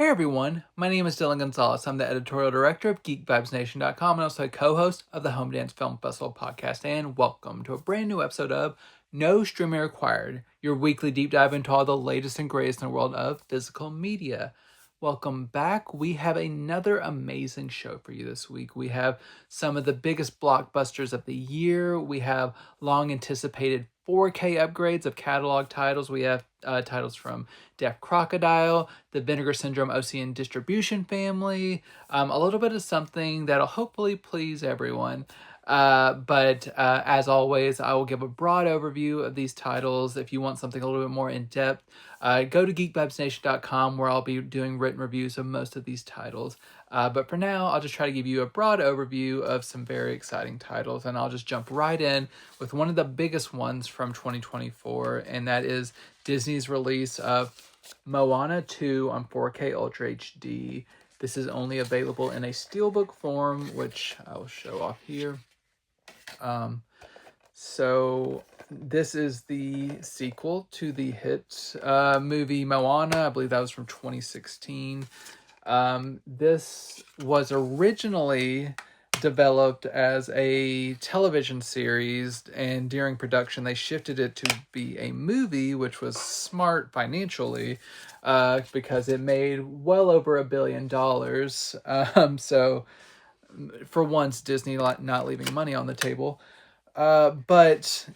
Hey everyone, my name is Dillon Gonzalez. I'm the editorial director of GeekVibesNation.com and also a co-host of the Home Dance Film Festival podcast. And welcome to a brand new episode of No Streaming Required, your weekly deep dive into all the latest and greatest in the world of physical media. Welcome back. We have another amazing show for you this week. We have some of the biggest blockbusters of the year. We have long anticipated 4K upgrades of catalog titles. We have titles from Deaf Crocodile, the Vinegar Syndrome OCN distribution family, a little bit of something that'll hopefully please everyone. But as always, I will give a broad overview of these titles. If you want something a little bit more in depth, go to geekvibesnation.com where I'll be doing written reviews of most of these titles. But for now, I'll just try to give you a broad overview of some very exciting titles, and I'll just jump right in with one of the biggest ones from 2024, and that is Disney's release of Moana 2 on 4K Ultra HD. This is only available in a steelbook form, which I will show off here. So this is the sequel to the hit movie Moana. I believe that was from 2016. This was originally developed as a television series, and during production they shifted it to be a movie, which was smart financially because it made well over $1 billion. So for once, Disney not leaving money on the table. But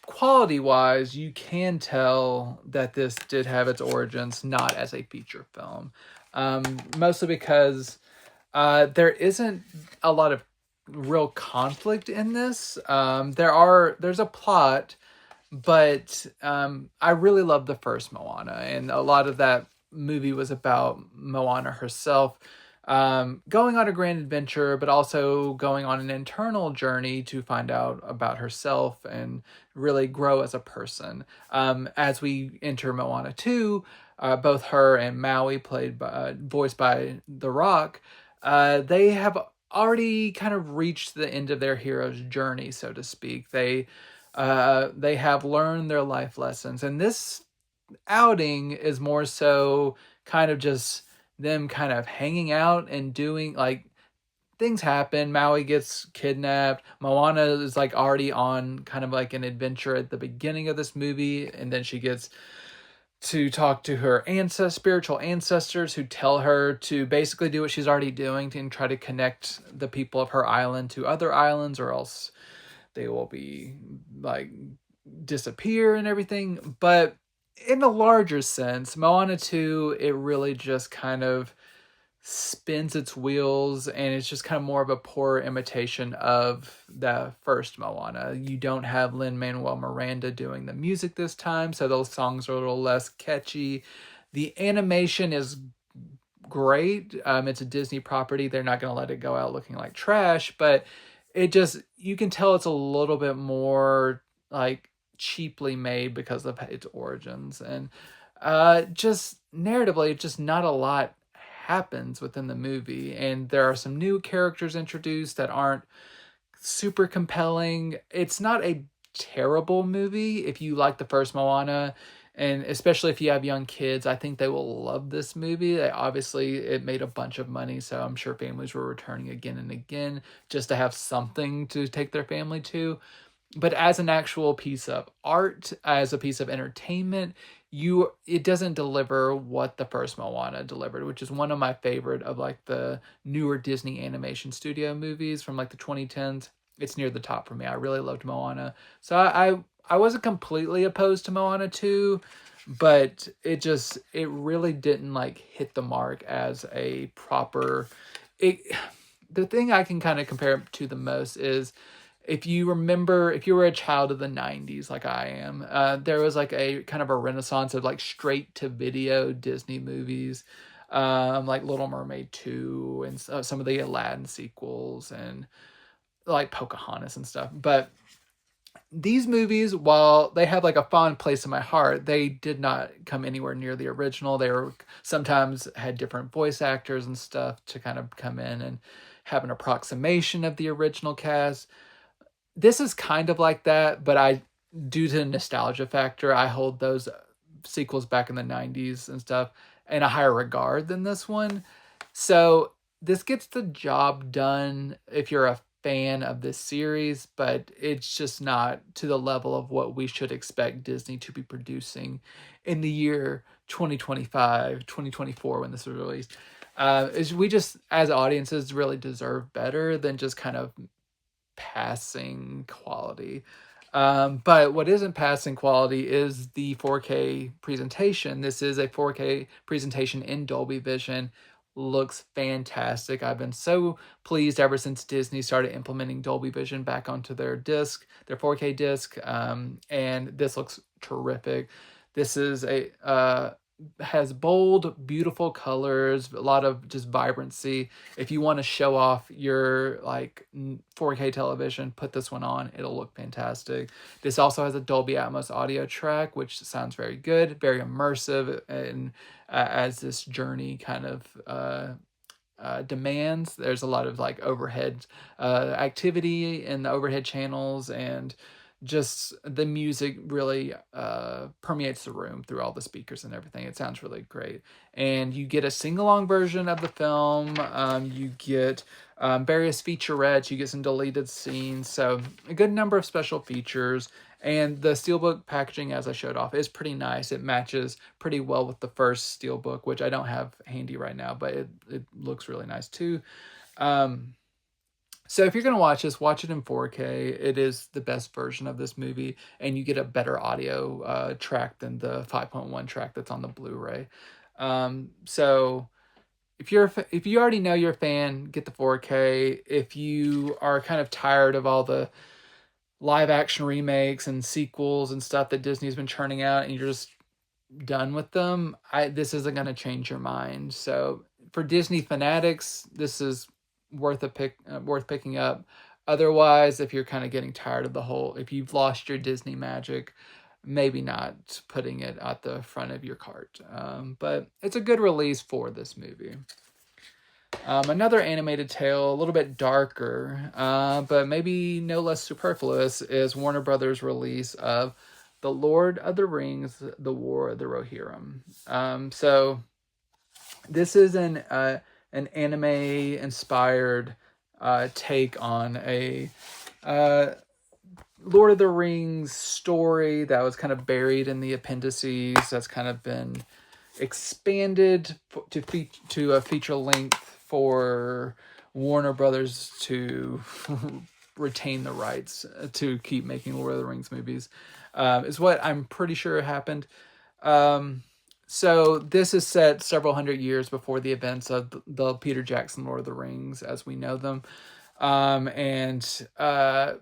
quality-wise, you can tell that this did have its origins not as a feature film. Mostly because there isn't a lot of real conflict in this. There's a plot, but I really love the first Moana, and a lot of that movie was about Moana herself going on a grand adventure, but also going on an internal journey to find out about herself and really grow as a person. As we enter Moana 2, both her and Maui, voiced by The Rock, they have already kind of reached the end of their hero's journey, so to speak. They have learned their life lessons, and this outing is more so kind of just them kind of hanging out and doing, like, things happen. Maui gets kidnapped. Moana is like already on kind of like an adventure at the beginning of this movie, and then she gets to talk to her spiritual ancestors who tell her to basically do what she's already doing and try to connect the people of her island to other islands, or else they will be like disappear and everything. But in the larger sense, Moana 2, it really just kind of spins its wheels, and it's just kind of more of a poor imitation of the first Moana. You don't have Lin-Manuel Miranda doing the music this time, so those songs are a little less catchy. The animation is great. It's a Disney property. They're not going to let it go out looking like trash, but you can tell it's a little bit more like cheaply made because of its origins. And just narratively, just not a lot happens within the movie, and there are some new characters introduced that aren't super compelling. It's not a terrible movie if you like the first Moana, and especially if you have young kids. I think they will love this movie. Obviously, it made a bunch of money, so I'm sure families were returning again and again just to have something to take their family to. But as an actual piece of art, as a piece of entertainment, it doesn't deliver what the first Moana delivered, which is one of my favorite of like the newer Disney animation studio movies from like the 2010s. It's near the top for me. I really loved Moana. So I wasn't completely opposed to Moana 2, but it really didn't like hit the mark as a proper the thing I can kind of compare it to the most is, if you were a child of the 90s like I am, there was like a kind of a renaissance of like straight to video Disney movies, like Little Mermaid 2 and some of the Aladdin sequels and like Pocahontas and stuff. But these movies, while they have like a fond place in my heart, they did not come anywhere near the original. They were sometimes had different voice actors and stuff to kind of come in and have an approximation of the original cast. This is kind of like that, but due to the nostalgia factor, I hold those sequels back in the 90s and stuff in a higher regard than this one. So this gets the job done if you're a fan of this series, but it's just not to the level of what we should expect Disney to be producing in the year 2025, 2024 when this was released. Is we just, as audiences, really deserve better than just kind of passing quality. But what isn't passing quality is the 4K presentation. This is a 4K presentation in Dolby Vision. Looks fantastic. I've been so pleased ever since Disney started implementing Dolby Vision back onto their disc, their 4K disc. And this looks terrific. This is has bold, beautiful colors, a lot of just vibrancy. If you want to show off your 4K television, put this one on. It'll look fantastic. This also has a Dolby Atmos audio track, which sounds very good, very immersive, and as this journey kind of demands. There's a lot of overhead activity in the overhead channels, and just the music really permeates the room through all the speakers and everything. It sounds really great. And you get a sing-along version of the film. You get various featurettes. You get some deleted scenes. So a good number of special features. And the steelbook packaging, as I showed off, is pretty nice. It matches pretty well with the first steelbook, which I don't have handy right now, but it looks really nice too. So if you're going to watch this, watch it in 4K. It is the best version of this movie, and you get a better audio track than the 5.1 track that's on the Blu-ray. So if you already know you're a fan, get the 4K. If you are kind of tired of all the live action remakes and sequels and stuff that Disney's been churning out, and you're just done with them, this isn't going to change your mind. So for Disney fanatics, this is worth picking up. Otherwise, if you're kind of getting tired of if you've lost your Disney magic, maybe not putting it at the front of your cart. But it's a good release for this movie. Another animated tale, a little bit darker, but maybe no less superfluous, is Warner Brothers' release of The Lord of the Rings, The War of the Rohirrim. So this is an anime-inspired take on a Lord of the Rings story that was kind of buried in the appendices. That's kind of been expanded to a feature length for Warner Brothers to retain the rights to keep making Lord of the Rings movies, is what I'm pretty sure happened. So this is set several hundred years before the events of the Peter Jackson Lord of the Rings as we know them. And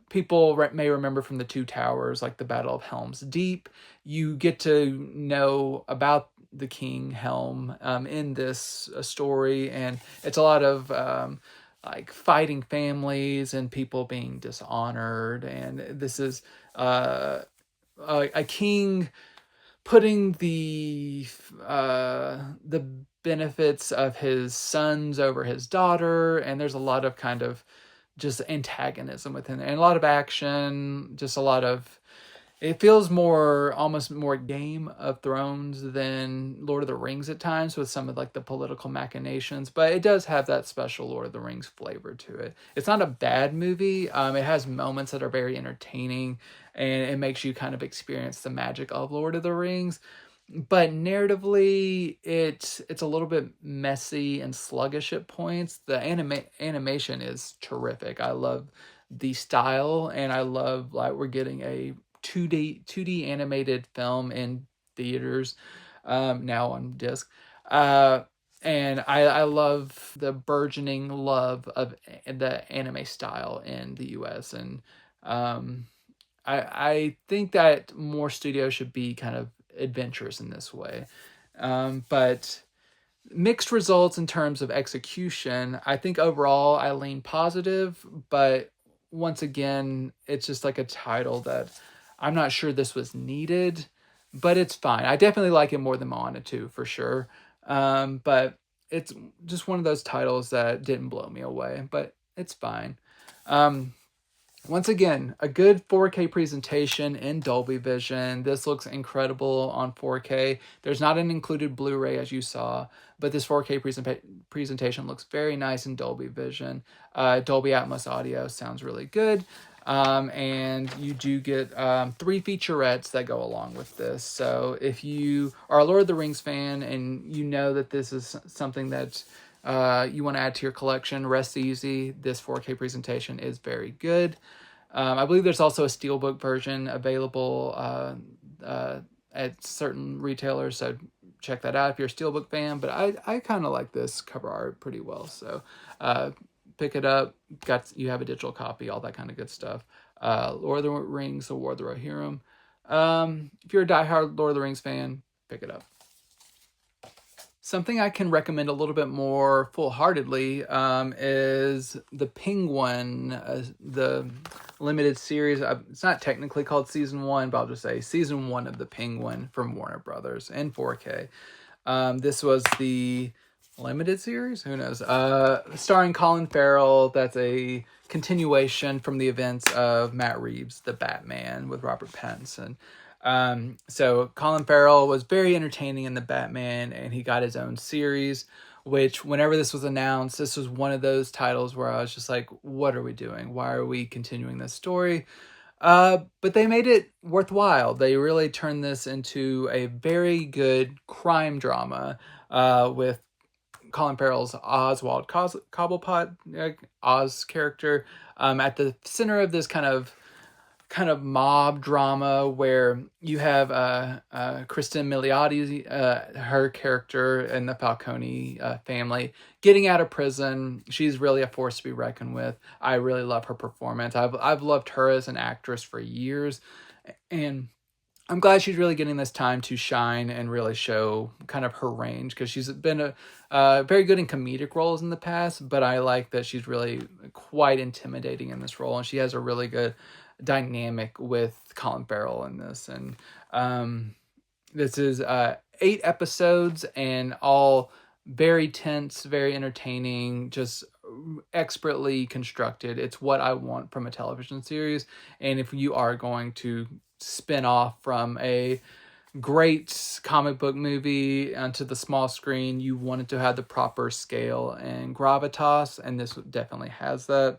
people may remember from the Two Towers, like the Battle of Helm's Deep. You get to know about the King Helm in this story, and it's a lot of fighting families and people being dishonored. And this is a king putting the benefits of his sons over his daughter, and there's a lot of kind of just antagonism within there, and a lot of action, just a lot of, it feels almost more Game of Thrones than Lord of the Rings at times, with some of the political machinations, but it does have that special Lord of the Rings flavor to it. It's not a bad movie. It has moments that are very entertaining, and it makes you kind of experience the magic of Lord of the Rings. But narratively, it's a little bit messy and sluggish at points. The animation is terrific. I love the style, and I love we're getting a 2D animated film in theaters now on disc. And I love the burgeoning love of the anime style in the US. And I think that more studios should be kind of adventurous in this way. But mixed results in terms of execution. I think overall I lean positive, but once again, it's just a title that I'm not sure this was needed, but it's fine. I definitely like it more than Moana 2 for sure. But it's just one of those titles that didn't blow me away, but it's fine. once again, a good 4K presentation in Dolby Vision. This looks incredible on 4K. There's not an included Blu-ray as you saw, but this 4K presentation looks very nice in Dolby Vision. Dolby Atmos audio sounds really good. And you do get 3 featurettes that go along with this. So if you are a Lord of the Rings fan and you know that this is something that you want to add to your collection, rest easy. This 4K presentation is very good. I believe there's also a steelbook version available at certain retailers, so check that out if you're a steelbook fan. But I kind of like this cover art pretty well, so pick it up. You have a digital copy, all that kind of good stuff. Lord of the Rings, The War of the Rohirrim. If you're a diehard Lord of the Rings fan, pick it up. Something I can recommend a little bit more full-heartedly is the Penguin, the limited series. It's not technically called Season 1, but I'll just say Season 1 of the Penguin from Warner Brothers in 4K. This was the limited series? Who knows? Starring Colin Farrell. That's a continuation from the events of Matt Reeves' The Batman with Robert Pattinson. So Colin Farrell was very entertaining in the Batman, and he got his own series, which whenever this was announced, this was one of those titles where I was just like, what are we doing? Why are we continuing this story? But they made it worthwhile. They really turned this into a very good crime drama, with Colin Farrell's Oswald Cobblepot, Oz character, at the center of this kind of mob drama where you have Kristen Milioti, her character in the Falcone family, getting out of prison. She's really a force to be reckoned with. I really love her performance. I've loved her as an actress for years, and I'm glad she's really getting this time to shine and really show kind of her range, because she's been very good in comedic roles in the past, but I like that she's really quite intimidating in this role, and she has a really good dynamic with Colin Farrell in this. And this is 8 episodes, and all very tense, very entertaining, just expertly constructed. It's what I want from a television series. And if you are going to spin off from a great comic book movie onto the small screen, you want it to have the proper scale and gravitas, and this definitely has that.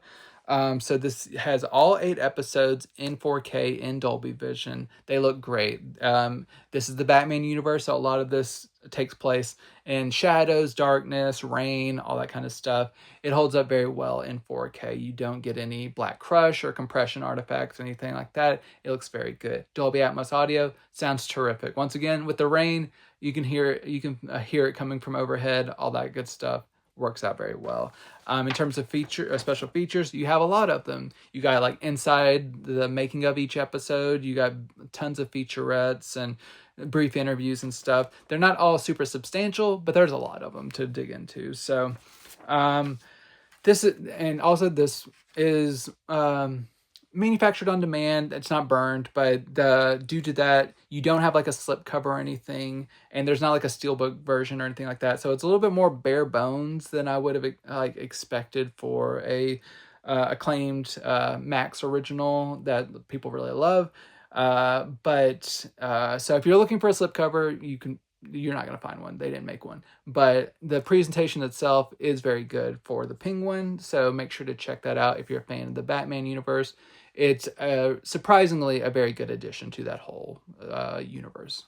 So this has all 8 episodes in 4K in Dolby Vision. They look great. This is the Batman universe, so a lot of this takes place in shadows, darkness, rain, all that kind of stuff. It holds up very well in 4K. You don't get any black crush or compression artifacts, anything like that. It looks very good. Dolby Atmos audio sounds terrific. Once again, with the rain, you can hear it coming from overhead, all that good stuff. Works out very well. In terms of special features, you have a lot of them. You got like inside the making of each episode, you got tons of featurettes and brief interviews and stuff. They're not all super substantial, but there's a lot of them to dig into. So this is manufactured on demand. It's not burned, but due to that, you don't have like a slip cover or anything, and there's not like a steelbook version or anything like that. So it's a little bit more bare bones than I would have expected for a acclaimed Max original that people really love. So if you're looking for a slipcover, you're not going to find one. They didn't make one. But the presentation itself is very good for the Penguin, so make sure to check that out if you're a fan of the Batman universe. It's surprisingly a very good addition to that whole universe.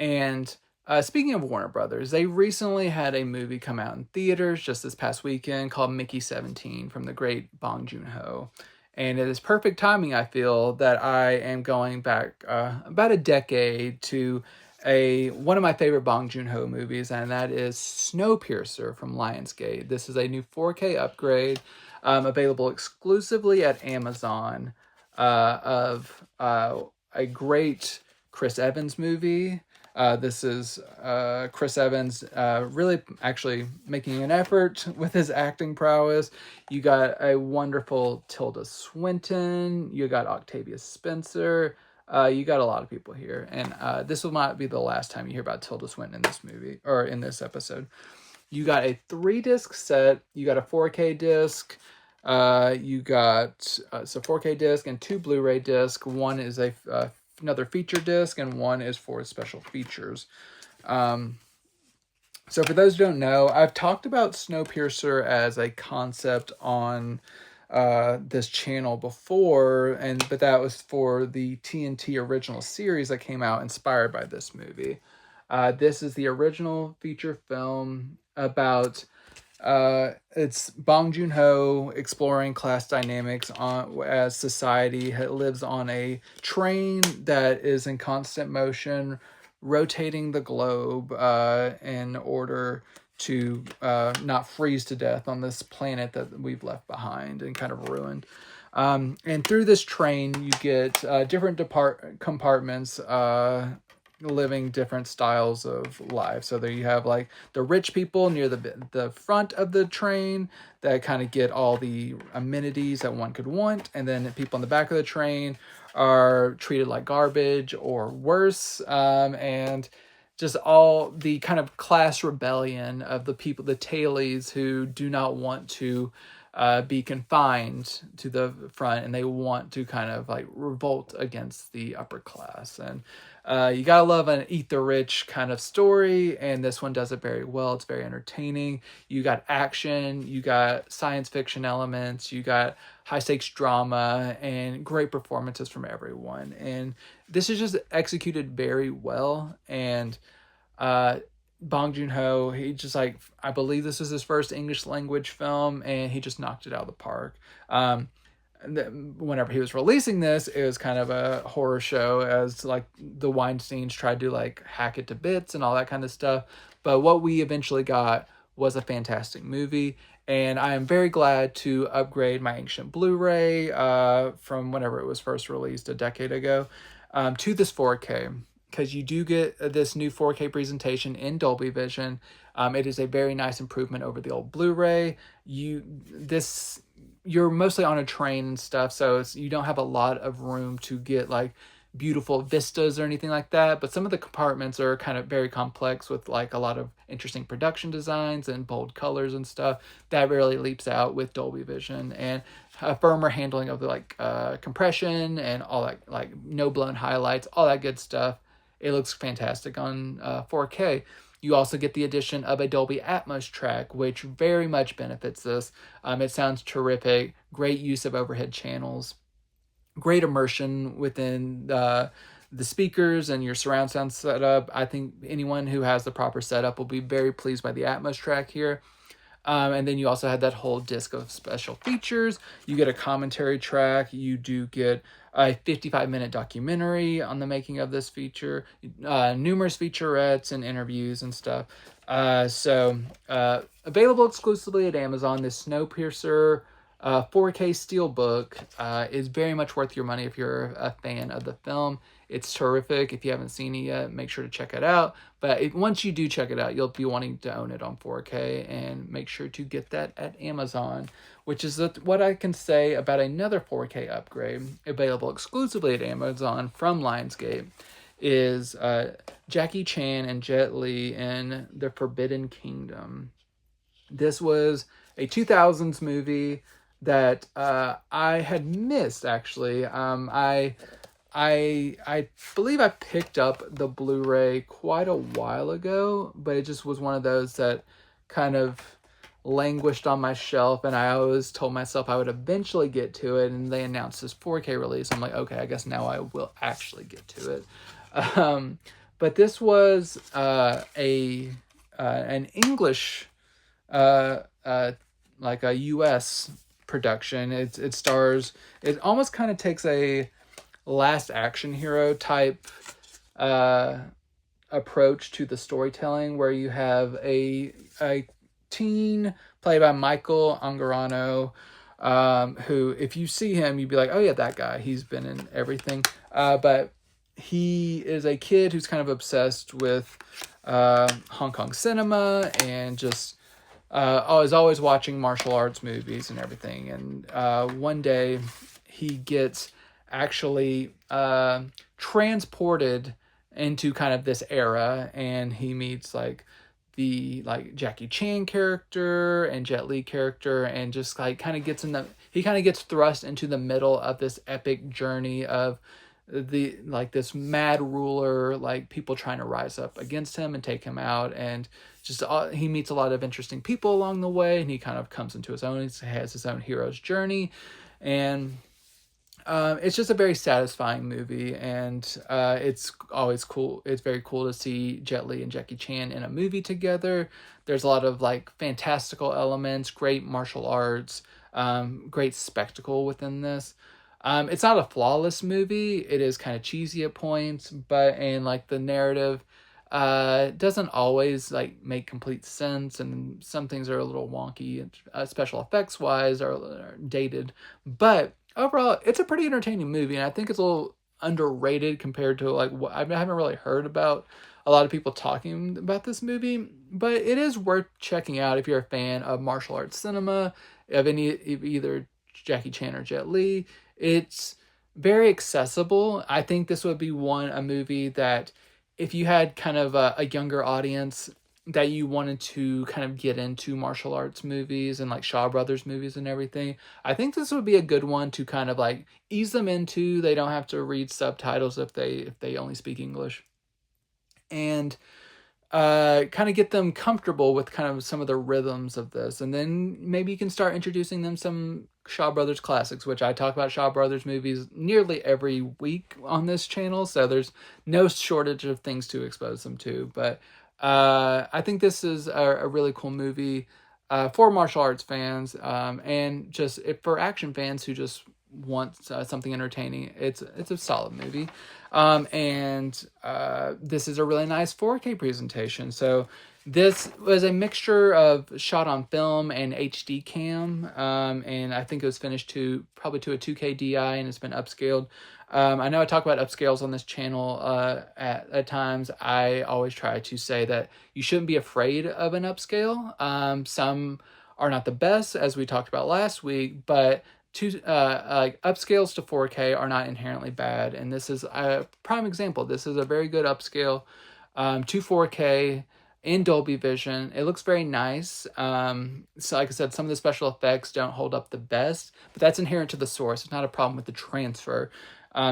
And speaking of Warner Brothers, they recently had a movie come out in theaters just this past weekend called Mickey 17 from the great Bong Joon-ho. And it is perfect timing, I feel, that I am going back about a decade to one of my favorite Bong Joon-ho movies, and that is Snowpiercer from Lionsgate. This is a new 4K upgrade available exclusively at Amazon of a great Chris Evans movie. This is Chris Evans really actually making an effort with his acting prowess. You got a wonderful Tilda Swinton. You got Octavia Spencer. You got a lot of people here. And this will not be the last time you hear about Tilda Swinton in this movie, or in this episode. You got a 3-disc set. You got a 4K disc. You got it's a 4K disc and 2 Blu-ray discs. One is another feature disc, and one is for special features. So for those who don't know, I've talked about Snowpiercer as a concept on this channel before, but that was for the TNT original series that came out inspired by this movie. This is the original feature film about it's Bong Joon-ho exploring class dynamics as society lives on a train that is in constant motion, rotating the globe in order to not freeze to death on this planet that we've left behind and kind of ruined. And through this train, you get different compartments living different styles of life. So there you have like the rich people near the front of the train that kind of get all the amenities that one could want, and then people in the back of the train are treated like garbage or worse, and just all the kind of class rebellion of the people, the tailies who do not want to be confined to the front, and they want to kind of like revolt against the upper class. And you gotta love an eat the rich kind of story, and this one does it very well. It's very entertaining. You got action, you got science fiction elements, you got high stakes drama, and great performances from everyone. And this is just executed very well. And Bong Joon-ho, he just like, I believe this was his first English language film, and he just knocked it out of the park. Whenever he was releasing this, it was kind of a horror show, as like the Weinsteins tried to like hack it to bits and all that kind of stuff. But what we eventually got was a fantastic movie, and I am very glad to upgrade my ancient Blu-ray from whenever it was first released a decade ago to this 4K, because you do get this new 4K presentation in Dolby Vision. It is a very nice improvement over the old Blu-ray. You're mostly on a train and stuff, so you don't have a lot of room to get like beautiful vistas or anything like that. But some of the compartments are kind of very complex with like a lot of interesting production designs and bold colors and stuff that really leaps out with Dolby Vision, and a firmer handling of the like compression and all that, like no blown highlights, all that good stuff. It looks fantastic on 4K. You also get the addition of a Dolby Atmos track, which very much benefits this. It sounds terrific. Great use of overhead channels. Great immersion within the speakers and your surround sound setup. I think anyone who has the proper setup will be very pleased by the Atmos track here. And then you also had that whole disc of special features. You get a commentary track. You do get a 55-minute documentary on the making of this feature, numerous featurettes and interviews and stuff. So available exclusively at Amazon, this Snowpiercer 4K Steelbook is very much worth your money if you're a fan of the film. It's terrific. If you haven't seen it yet, make sure to check it out. But once you do check it out, you'll be wanting to own it on 4K, and make sure to get that at Amazon, which is what I can say about another 4K upgrade available exclusively at Amazon from Lionsgate is Jackie Chan and Jet Li in The Forbidden Kingdom. This was a 2000s movie that I had missed, actually. I believe I picked up the Blu-ray quite a while ago, but it just was one of those that kind of languished on my shelf, and I always told myself I would eventually get to it, and they announced this 4K release. I'm like, okay, I guess now I will actually get to it. But this was an English, like a U.S. production. It stars, it almost kind of takes a Last Action Hero type approach to the storytelling, where you have a teen played by Michael Angarano, who, if you see him, you'd be like, oh yeah, that guy, he's been in everything. But he is a kid who's kind of obsessed with Hong Kong cinema, and just is always watching martial arts movies and everything. And one day he gets actually transported into kind of this era, and he meets like the like Jackie Chan character and Jet Li character, and just like kind of gets thrust into the middle of this epic journey of the like this mad ruler, like people trying to rise up against him and take him out, and just he meets a lot of interesting people along the way, and he kind of comes into his own. He has his own hero's journey, and it's just a very satisfying movie, and it's always cool. It's very cool to see Jet Li and Jackie Chan in a movie together. There's a lot of like fantastical elements, great martial arts, great spectacle within this. It's not a flawless movie. It is kind of cheesy at points, and like the narrative doesn't always like make complete sense, and some things are a little wonky, special effects wise are dated, but overall it's a pretty entertaining movie, and I think it's a little underrated compared to like what I haven't really heard about a lot of people talking about this movie, but it is worth checking out if you're a fan of martial arts cinema, of either Jackie Chan or Jet Li. It's very accessible. I think this would be a movie that if you had kind of a younger audience that you wanted to kind of get into martial arts movies and like Shaw Brothers movies and everything, I think this would be a good one to kind of like ease them into. They don't have to read subtitles if they only speak English, and kind of get them comfortable with kind of some of the rhythms of this, and then maybe you can start introducing them some Shaw Brothers classics, which I talk about Shaw Brothers movies nearly every week on this channel, so there's no shortage of things to expose them to. But I think this is a really cool movie for martial arts fans, and just for action fans who just want something entertaining. It's a solid movie, and this is a really nice 4K presentation. So this was a mixture of shot on film and HD cam, and I think it was finished probably to a 2K DI, and it's been upscaled. I know I talk about upscales on this channel at times. I always try to say that you shouldn't be afraid of an upscale. Some are not the best, as we talked about last week, but like upscales to 4K are not inherently bad, and this is a prime example. This is a very good upscale to 4K in Dolby Vision. It looks very nice. So like I said, some of the special effects don't hold up the best, but that's inherent to the source. It's not a problem with the transfer.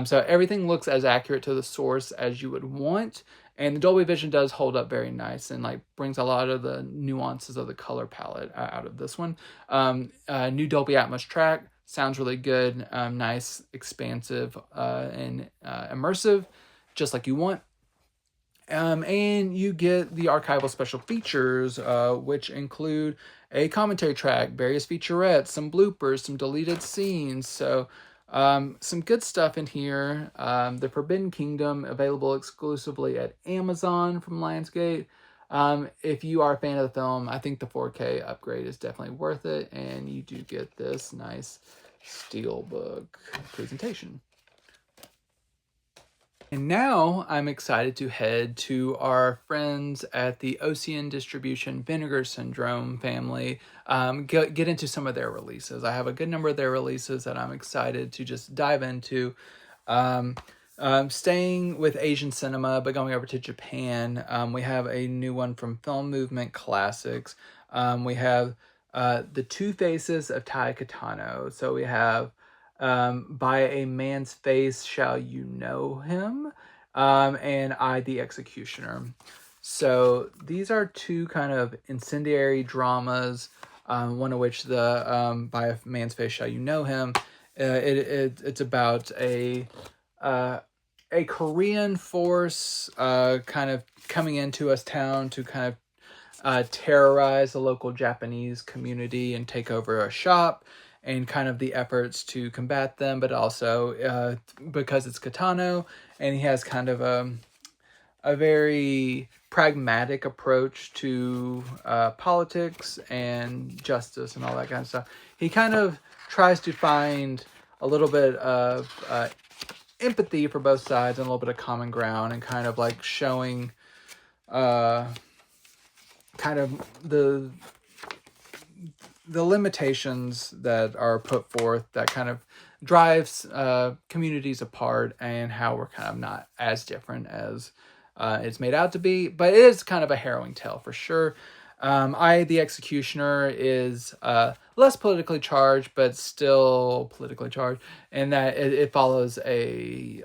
So everything looks as accurate to the source as you would want, and the Dolby Vision does hold up very nice, and like brings a lot of the nuances of the color palette out of this one. New Dolby Atmos track sounds really good, nice, expansive, and immersive, just like you want. And you get the archival special features, which include a commentary track, various featurettes, some bloopers, some deleted scenes. So some good stuff in here. The Forbidden Kingdom, available exclusively at Amazon from Lionsgate. If you are a fan of the film, I think the 4K upgrade is definitely worth it, and you do get this nice steelbook presentation. And now I'm excited to head to our friends at the Ocean Distribution Vinegar Syndrome family, get into some of their releases. I have a good number of their releases that I'm excited to just dive into. Staying with Asian cinema, but going over to Japan, we have a new one from Film Movement Classics. We have the Two Faces of Tai Kato. So we have By a Man's Face Shall You Know Him, and I, the Executioner. So these are two kind of incendiary dramas, one of which the By a Man's Face Shall You Know Him, it's about a Korean force kind of coming into a town to kind of terrorize the local Japanese community and take over a shop, and kind of the efforts to combat them, but also because it's Kitano, and he has kind of a very pragmatic approach to politics and justice and all that kind of stuff. He kind of tries to find a little bit of empathy for both sides and a little bit of common ground, and kind of like showing kind of the limitations that are put forth that kind of drives communities apart, and how we're kind of not as different as it's made out to be, but it is kind of a harrowing tale for sure. The Executioner is less politically charged, but still politically charged, in that it follows a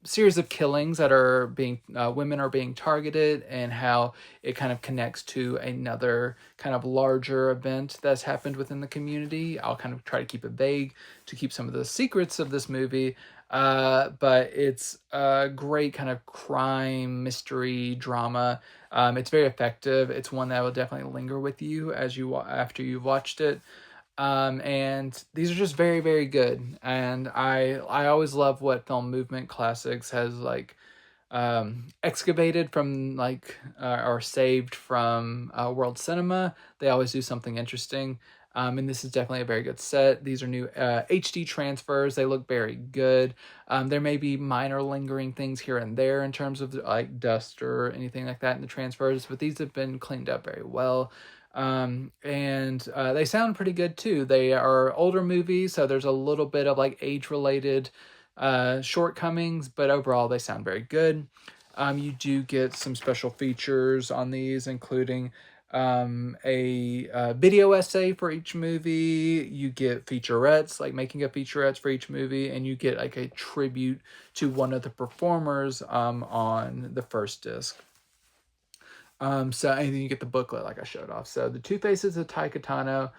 series of killings that are being women are being targeted, and how it kind of connects to another kind of larger event that's happened within the community. I'll kind of try to keep it vague to keep some of the secrets of this movie, but it's a great kind of crime mystery drama. It's very effective. It's one that will definitely linger with you after you've watched it. And these are just very, very good. And I always love what Film Movement Classics has like excavated from or saved from world cinema. They always do something interesting. And this is definitely a very good set. These are new HD transfers. They look very good. There may be minor lingering things here and there in terms of like dust or anything like that in the transfers, but these have been cleaned up very well. And they sound pretty good too. They are older movies, so there's a little bit of like age-related shortcomings, but overall they sound very good. You do get some special features on these, including a video essay for each movie. You get featurettes, like making of featurettes for each movie, and you get like a tribute to one of the performers on the first disc. And then you get the booklet like I showed off. So the Two Faces of Tai Kato,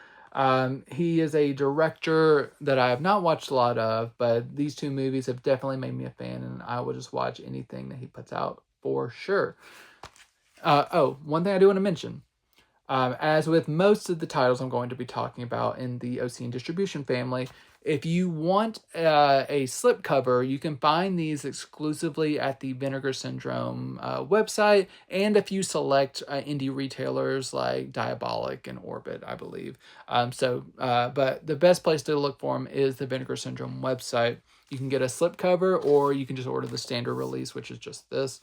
he is a director that I have not watched a lot of, but these two movies have definitely made me a fan, and I will just watch anything that he puts out for sure. One thing I do want to mention. As with most of the titles I'm going to be talking about in the OCN distribution family, if you want a slipcover, you can find these exclusively at the Vinegar Syndrome website and a few select indie retailers like Diabolic and Orbit, I believe. But the best place to look for them is the Vinegar Syndrome website. You can get a slipcover, or you can just order the standard release, which is just this.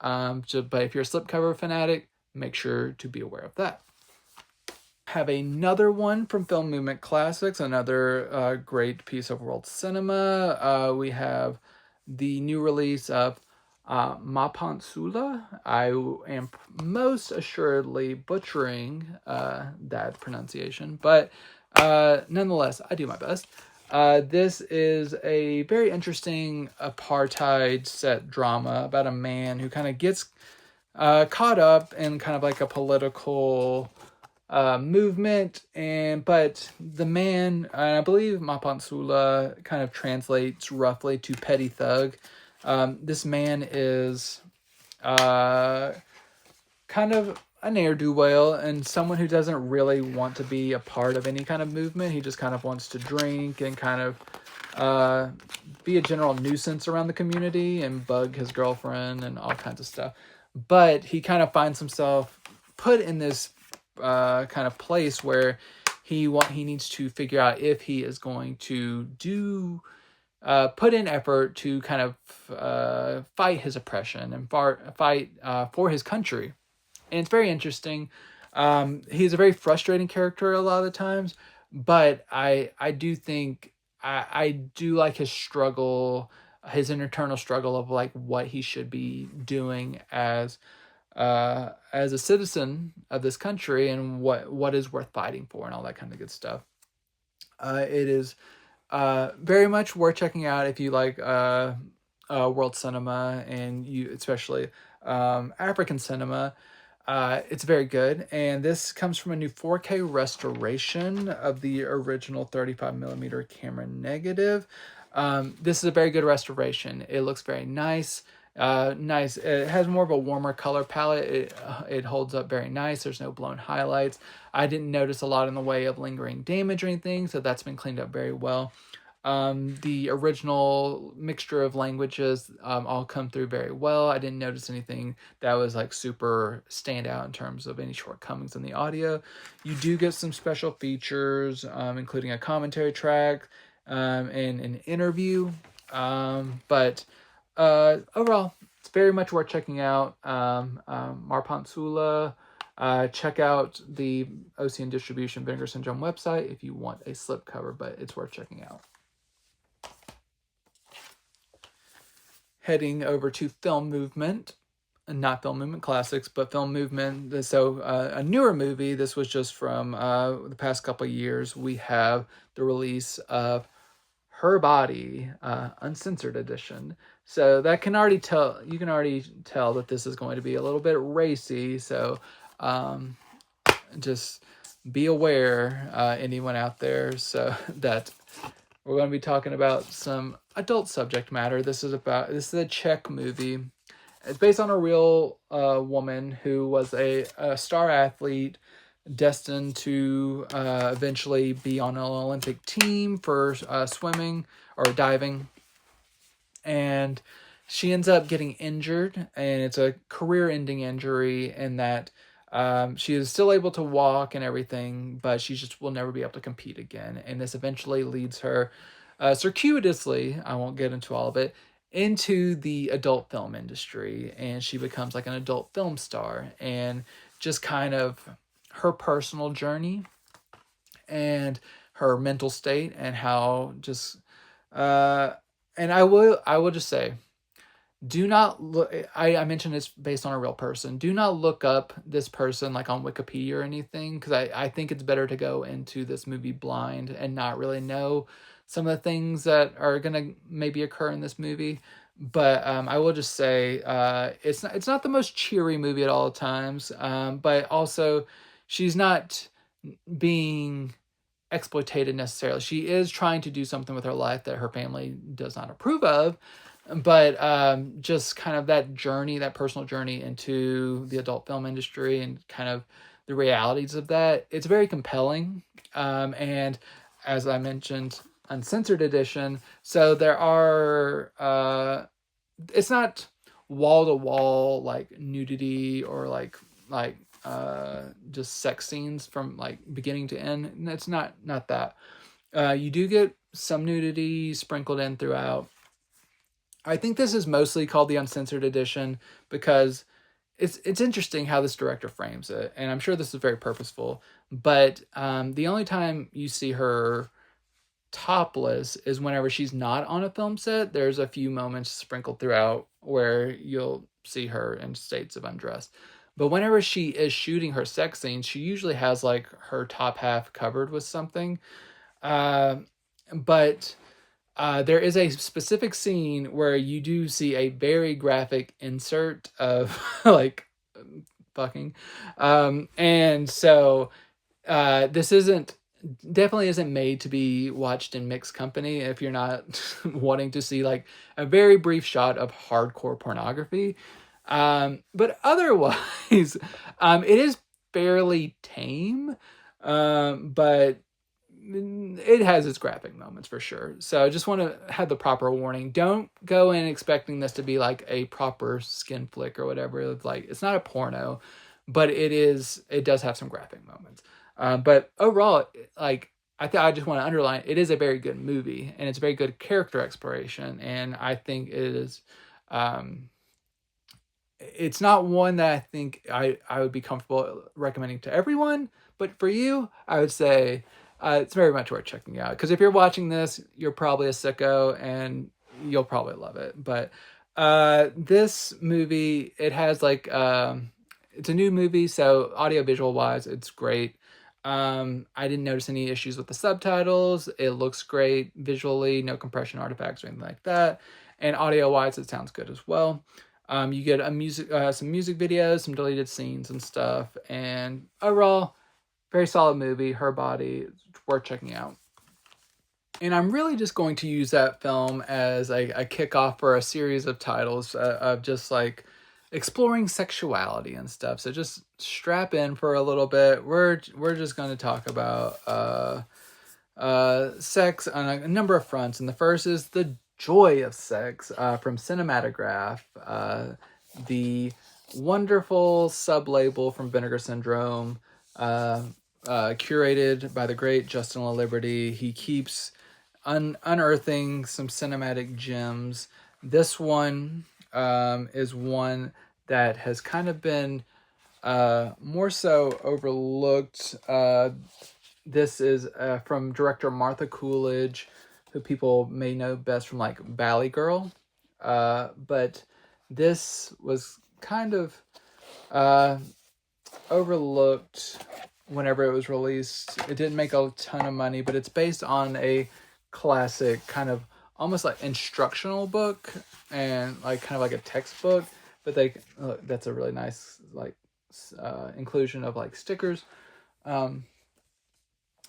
But if you're a slipcover fanatic, make sure to be aware of that. Have another one from Film Movement Classics, another great piece of world cinema. We have the new release of Mapantsula. I am most assuredly butchering that pronunciation, but nonetheless, I do my best. This is a very interesting apartheid set drama about a man who kind of gets caught up in kind of like a political movement, but the man, and I believe Mapantsula kind of translates roughly to petty thug. This man is kind of a ne'er-do-well and someone who doesn't really want to be a part of any kind of movement. He just kind of wants to drink and kind of be a general nuisance around the community and bug his girlfriend and all kinds of stuff. But he kind of finds himself put in this kind of place where he needs to figure out if he is going to put in effort to kind of fight his oppression and fight for his country. And it's very interesting. He's a very frustrating character a lot of the times, but I do think I do like his struggle, his internal struggle of like what he should be doing as a citizen of this country, and what is worth fighting for and all that kind of good stuff. It is very much worth checking out if you like world cinema, and you especially African cinema. It's very good, and this comes from a new 4K restoration of the original 35mm camera negative. This is a very good restoration. It looks very nice. Nice. It has more of a warmer color palette. It holds up very nice. There's no blown highlights. I didn't notice a lot in the way of lingering damage or anything, so that's been cleaned up very well. The original mixture of languages all come through very well. I didn't notice anything that was like super standout in terms of any shortcomings in the audio. You do get some special features, including a commentary track and an interview. But overall, it's very much worth checking out. Mapantsula. Check out the OCN Distribution Vinegar Syndrome website if you want a slipcover, but it's worth checking out. heading over to Film Movement, not Film Movement Classics, but Film Movement. So a newer movie. This was just from the past couple of years. We have the release of Her Body, Uncensored Edition. So that can already tell, you can already tell that this is going to be a little bit racy. So just be aware, anyone out there, so that we're going to be talking about some adult subject matter. This is a Czech movie. It's based on a real woman who was a star athlete destined to eventually be on an Olympic team for swimming or diving. And she ends up getting injured, and it's a career-ending injury in that she is still able to walk and everything, but she just will never be able to compete again. And this eventually leads her, circuitously, I won't get into all of it, into the adult film industry. And she becomes like an adult film star. And just kind of her personal journey and her mental state and how just... and I will just say, do not look, I mentioned it's based on a real person. Do not look up this person like on Wikipedia or anything, because I think it's better to go into this movie blind and not really know some of the things that are going to maybe occur in this movie. But I will just say it's not the most cheery movie at all times, but also she's not being exploited necessarily. She is trying to do something with her life that her family does not approve of, but just kind of that journey, that personal journey into the adult film industry and kind of the realities of that. It's very compelling. And as I mentioned, uncensored edition. So there are, it's not wall to wall like nudity or like just sex scenes from like beginning to end. It's not that. You do get some nudity sprinkled in throughout. I think this is mostly called the uncensored edition because it's interesting how this director frames it, and I'm sure this is very purposeful. But the only time you see her topless is whenever she's not on a film set. There's a few moments sprinkled throughout where you'll see her in states of undress. But whenever she is shooting her sex scenes, she usually has like her top half covered with something. But there is a specific scene where you do see a very graphic insert of like fucking. And so this definitely isn't made to be watched in mixed company if you're not wanting to see like a very brief shot of hardcore pornography. But otherwise, it is fairly tame, but it has its graphic moments for sure. So I just want to have the proper warning. Don't go in expecting this to be like a proper skin flick or whatever. It's like, it's not a porno, but it does have some graphic moments. But overall, like, I just want to underline, it is a very good movie and it's a very good character exploration. And I think it is, it's not one that I think I would be comfortable recommending to everyone, but for you, I would say it's very much worth checking out. Because if you're watching this, you're probably a sicko and you'll probably love it. But this movie, it has like, it's a new movie, so audio-visual wise, it's great. I didn't notice any issues with the subtitles. It looks great visually, no compression artifacts or anything like that. And audio-wise, it sounds good as well. You get some music videos, some deleted scenes and stuff. And overall, very solid movie. Her Body, it's worth checking out. And I'm really just going to use that film as a kickoff for a series of titles of just like exploring sexuality and stuff. So just strap in for a little bit. We're just going to talk about sex on a number of fronts. And the first is the joy of sex from Cinematographe, the wonderful sub-label from Vinegar Syndrome, curated by the great Justin LaLiberty. He keeps unearthing some cinematic gems. This one is one that has kind of been more so overlooked. This is from director Martha Coolidge, who people may know best from like Valley Girl. but this was kind of overlooked whenever it was released. It didn't make a ton of money, but it's based on a classic kind of almost like instructional book and like kind of like a textbook. But that's a really nice like inclusion of like stickers.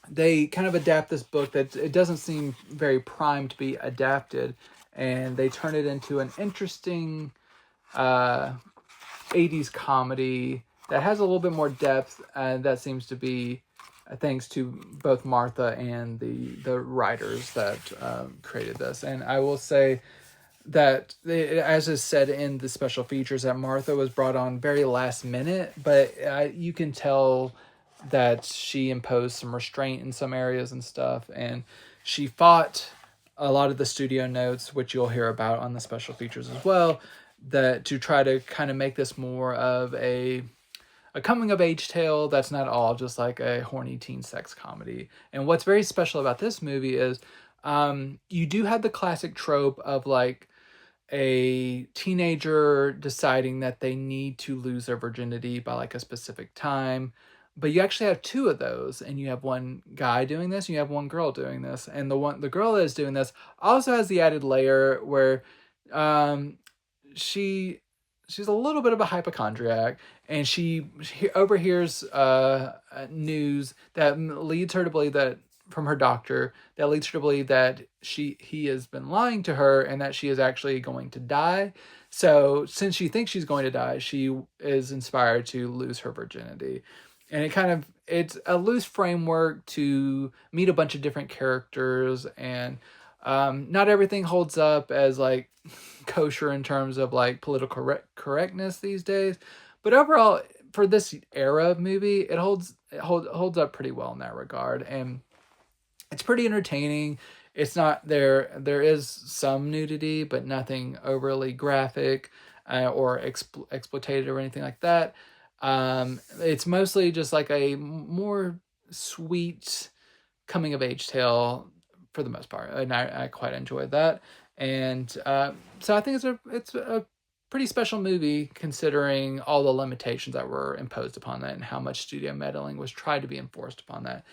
They kind of adapt this book that it doesn't seem very primed to be adapted, and they turn it into an interesting 80s comedy that has a little bit more depth, and that seems to be thanks to both Martha and the writers that created this. And I will say that, as is said in the special features, that Martha was brought on very last minute, but you can tell that she imposed some restraint in some areas and stuff, and she fought a lot of the studio notes, which you'll hear about on the special features as well, that to try to kind of make this more of a coming of age tale that's not all just like a horny teen sex comedy. And what's very special about this movie is you do have the classic trope of like a teenager deciding that they need to lose their virginity by like a specific time. But you actually have two of those, and you have one guy doing this, and you have one girl doing this. And the girl that is doing this also has the added layer where um, she's a little bit of a hypochondriac, and she overhears news that leads her to believe that, from her doctor, that leads her to believe that he has been lying to her and that she is actually going to die. So since she thinks she's going to die, she is inspired to lose her virginity. And it's a loose framework to meet a bunch of different characters, and not everything holds up as like kosher in terms of like political correctness these days, but overall for this era of movie, it holds up pretty well in that regard, and it's pretty entertaining. It's not there is some nudity, but nothing overly graphic or exploitative or anything like that. It's mostly just like a more sweet coming of age tale for the most part, and I quite enjoyed that. And so I think it's a pretty special movie considering all the limitations that were imposed upon that and how much studio meddling was tried to be enforced upon that.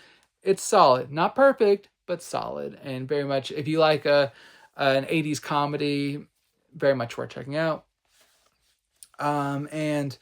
It's solid, not perfect, but solid, and very much, if you like an 80s comedy, very much worth checking out. And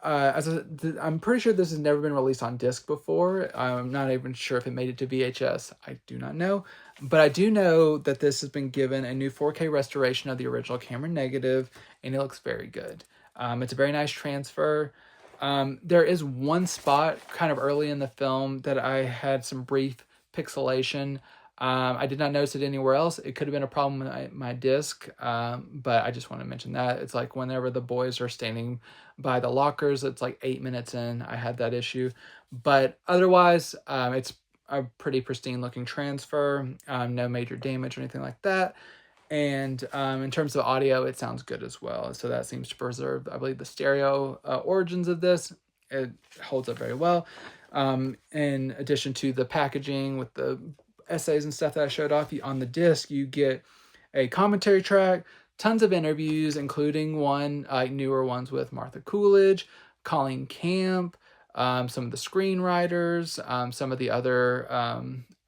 I'm pretty sure this has never been released on disc before. I'm not even sure if it made it to VHS. I do not know. But I do know that this has been given a new 4K restoration of the original camera negative, and it looks very good. It's a very nice transfer. There is one spot kind of early in the film that I had some brief pixelation. I did not notice it anywhere else. It could have been a problem with my disc, but I just want to mention that. It's like whenever the boys are standing by the lockers, it's like 8 minutes in, I had that issue. But otherwise, it's a pretty pristine looking transfer. No major damage or anything like that. And in terms of audio, it sounds good as well. So that seems to preserve, I believe, the stereo origins of this. It holds up very well. In addition to the packaging with the essays and stuff that I showed off, on the disc, you get a commentary track, tons of interviews, including one, newer ones with Martha Coolidge, Colleen Camp, some of the screenwriters, some of the other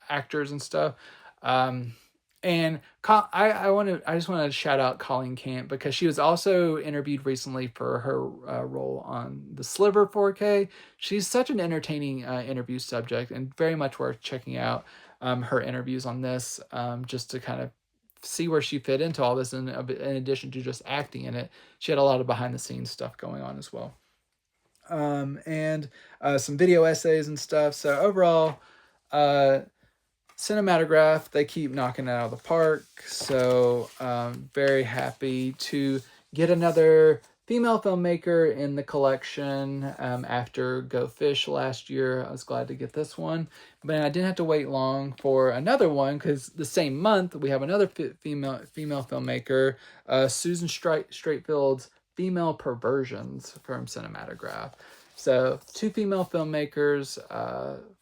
actors and stuff. And I just want to shout out Colleen Camp because she was also interviewed recently for her role on the Sliver 4K. She's such an entertaining interview subject, and very much worth checking out her interviews on this, just to kind of see where she fit into all this. In addition to just acting in it, she had a lot of behind the scenes stuff going on as well. And some video essays and stuff. So overall, Cinematographe, they keep knocking it out of the park. So very happy to get another female filmmaker in the collection after Go Fish last year. I was glad to get this one, but I didn't have to wait long for another one because the same month we have another female filmmaker, Susan Straightfield's Female Perversions from Cinematographe. So 2 female filmmakers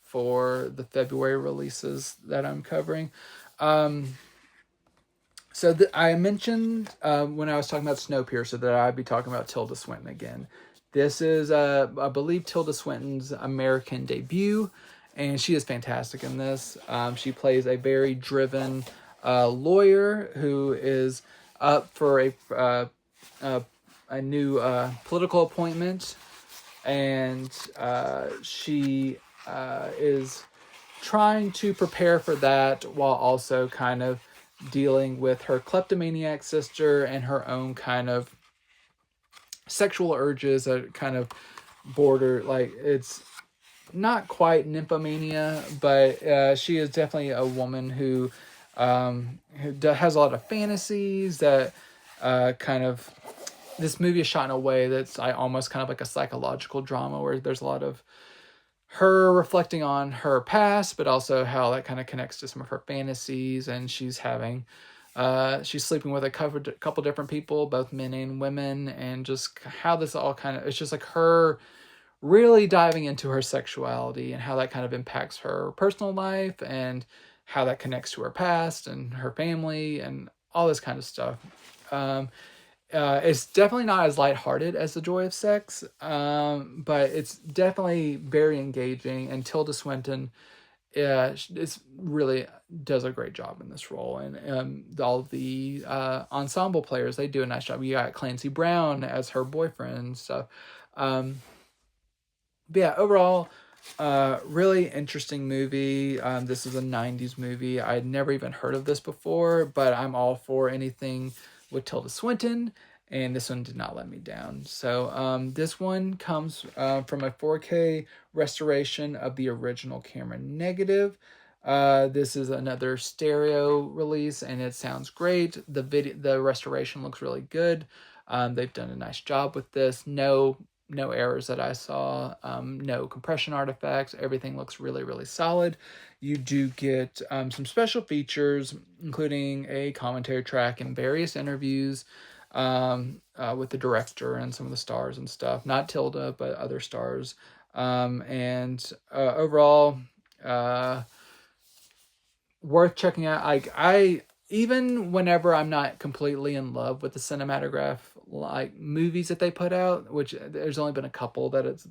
for the February releases that I'm covering. So So I mentioned when I was talking about Snowpiercer that I'd be talking about Tilda Swinton again. This is, I believe, Tilda Swinton's American debut, and she is fantastic in this. She plays a very driven lawyer who is up for a new political appointment, and she is trying to prepare for that while also kind of dealing with her kleptomaniac sister and her own kind of sexual urges that kind of border, like, it's not quite nymphomania, but she is definitely a woman who has a lot of fantasies that kind of, this movie is shot in a way that's almost kind of like a psychological drama where there's a lot of her reflecting on her past, but also how that kind of connects to some of her fantasies. And she's sleeping with a couple different people, both men and women, and just how this all kind of, it's just like her really diving into her sexuality and how that kind of impacts her personal life and how that connects to her past and her family and all this kind of stuff. It's definitely not as lighthearted as The Joy of Sex, but it's definitely very engaging. And Tilda Swinton, it's really does a great job in this role. And all of the ensemble players, they do a nice job. You got Clancy Brown as her boyfriend and stuff. But yeah, overall, really interesting movie. This is a 90s movie. I'd never even heard of this before, but I'm all for anything with Tilda Swinton, and this one did not let me down. So this one comes from a 4K restoration of the original camera negative. This is another stereo release, and it sounds great. The restoration looks really good. They've done a nice job with this. No errors that I saw, no compression artifacts. Everything looks really, really solid. You do get some special features, including a commentary track and various interviews with the director and some of the stars and stuff. Not Tilda, but other stars. And overall, worth checking out. I even whenever I'm not completely in love with the Cinematographe like movies that they put out, which there's only been a couple that it's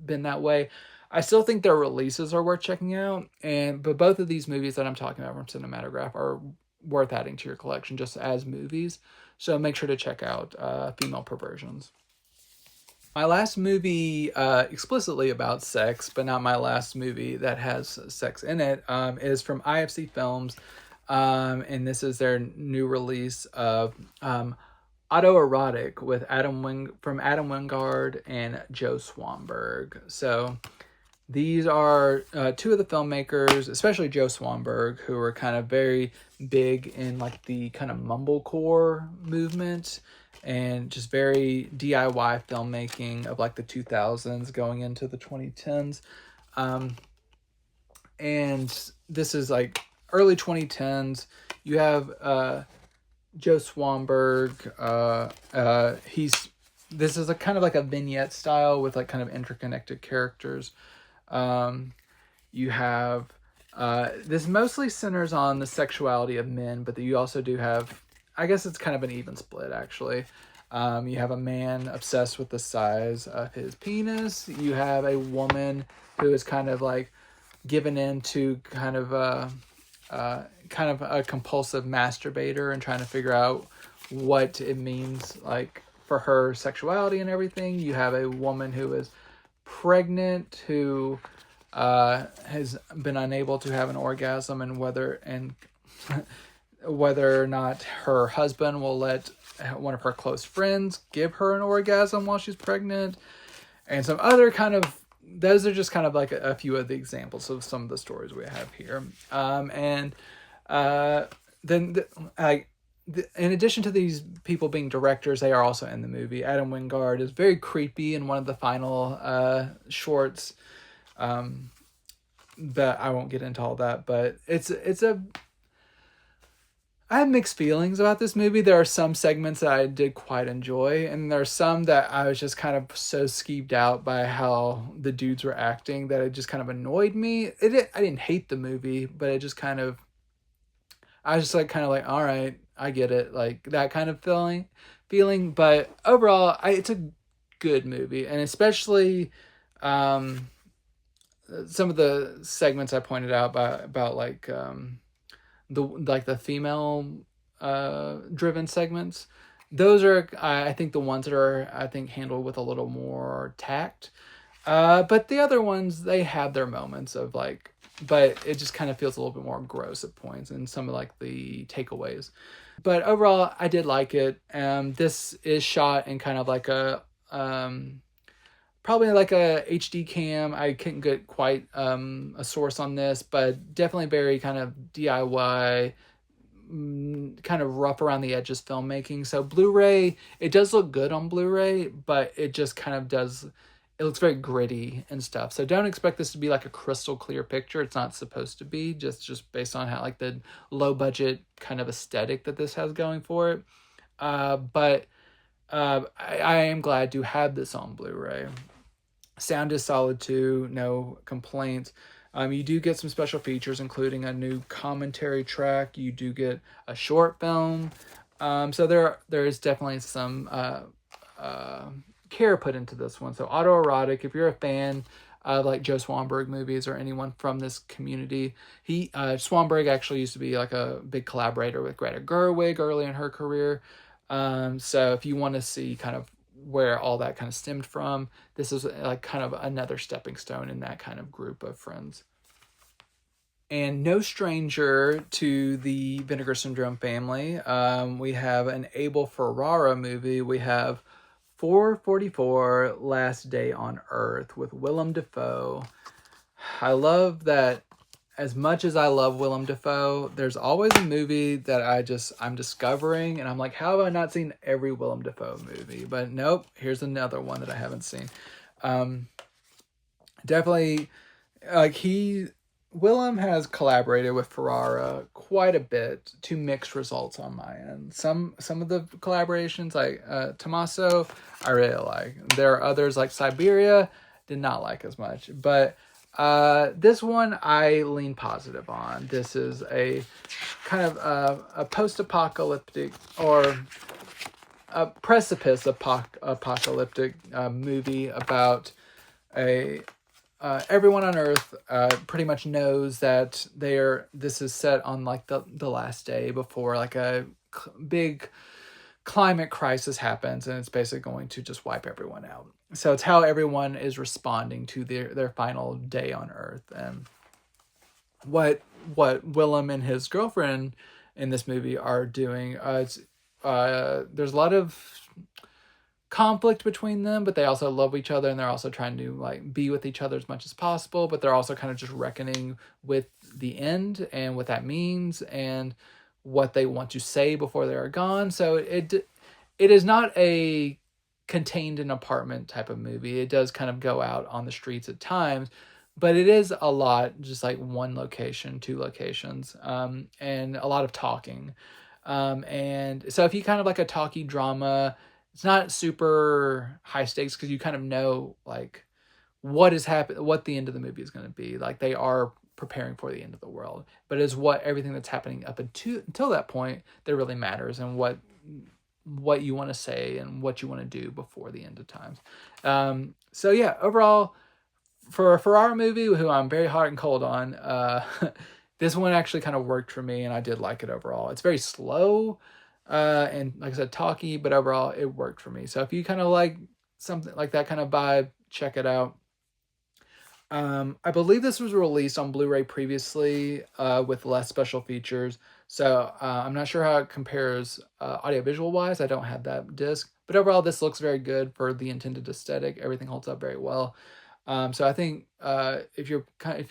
been that way, I still think their releases are worth checking out. But both of these movies that I'm talking about from Cinematographe are worth adding to your collection just as movies. So make sure to check out Female Perversions. My last movie explicitly about sex, but not my last movie that has sex in it, is from IFC Films. And this is their new release of Autoerotic with Adam Wingard and Joe Swanberg. So these are two of the filmmakers, especially Joe Swanberg, who are kind of very big in like the kind of mumblecore movement and just very DIY filmmaking of like the 2000s going into the 2010s. And this is like early 2010s. You have Joe Swanberg. This is a kind of like a vignette style with like kind of interconnected characters. You have this mostly centers on the sexuality of men, but you also do have, I guess it's kind of an even split actually. You have a man obsessed with the size of his penis. You have a woman who is kind of like given into kind of a compulsive masturbator and trying to figure out what it means like for her sexuality and everything. You have a woman who is pregnant who has been unable to have an orgasm, and whether or not her husband will let one of her close friends give her an orgasm while she's pregnant, and some other kind of, those are just kind of like a few of the examples of some of the stories we have here. In addition to these people being directors, they are also in the movie. Adam Wingard is very creepy in one of the final shorts. But I won't get into all that. But I have mixed feelings about this movie. There are some segments that I did quite enjoy, and there are some that I was just kind of so skeeved out by how the dudes were acting that it just kind of annoyed me. I didn't hate the movie, but it just kind of, I was just like kind of like, all right, I get it, like that kind of feeling. But overall, it's a good movie, and especially some of the segments I pointed out about like the female driven segments. Those are I think the ones that are I think handled with a little more tact. But the other ones, they have their moments of like, but it just kind of feels a little bit more gross at points and some of like the takeaways. But overall, I did like it. This is shot in kind of like a probably like a HD cam. I couldn't get quite a source on this, but definitely very kind of DIY, kind of rough around the edges filmmaking. So Blu-ray, it does look good on Blu-ray, but it just kind of does, it looks very gritty and stuff. So don't expect this to be like a crystal clear picture. It's not supposed to be, just based on how like the low budget kind of aesthetic that this has going for it. But I am glad to have this on Blu-ray. Sound is solid too, no complaints. You do get some special features, including a new commentary track. You do get a short film. So there is definitely some care put into this one. So Autoerotic, if you're a fan of like Joe Swanberg movies or anyone from this community, Swanberg actually used to be like a big collaborator with Greta Gerwig early in her career. So if you want to see kind of where all that kind of stemmed from, this is like kind of another stepping stone in that kind of group of friends. And no stranger to the Vinegar Syndrome family, we have an Abel Ferrara movie. We have 444 Last Day on Earth with Willem Dafoe. I love that. As much as I love Willem Dafoe, there's always a movie that I'm discovering, and I'm like, how have I not seen every Willem Dafoe movie? But nope, here's another one that I haven't seen. Definitely, like Willem has collaborated with Ferrara quite a bit to mixed results on my end. Some of the collaborations, like Tommaso, I really like. There are others like Siberia, did not like as much, but this one I lean positive on. This is a kind of a post-apocalyptic or a precipice apocalyptic movie about everyone on Earth pretty much knows that this is set on like the last day before like a big climate crisis happens, and it's basically going to just wipe everyone out. So it's how everyone is responding to their final day on Earth. And what Willem and his girlfriend in this movie are doing, there's a lot of conflict between them, but they also love each other, and they're also trying to like be with each other as much as possible, but they're also kind of just reckoning with the end and what that means and what they want to say before they're gone. So it is not a contained in apartment type of movie. It does kind of go out on the streets at times, but it is a lot just like one location, two locations, and a lot of talking. And so if you kind of like a talky drama, it's not super high stakes because you kind of know like what is happening, what the end of the movie is going to be. Like they are preparing for the end of the world, but it's what everything that's happening up until that point that really matters, and what you want to say and what you want to do before the end of times. So yeah, overall, for a Ferrara movie, who I'm very hot and cold on, this one actually kind of worked for me, and I did like it overall. It's very slow, and like I said, talky, but overall it worked for me. So if you kind of like something like that kind of vibe, check it out. I believe this was released on Blu-ray previously with less special features. So I'm not sure how it compares audiovisual wise. I don't have that disc, but overall this looks very good for the intended aesthetic. Everything holds up very well. So I think if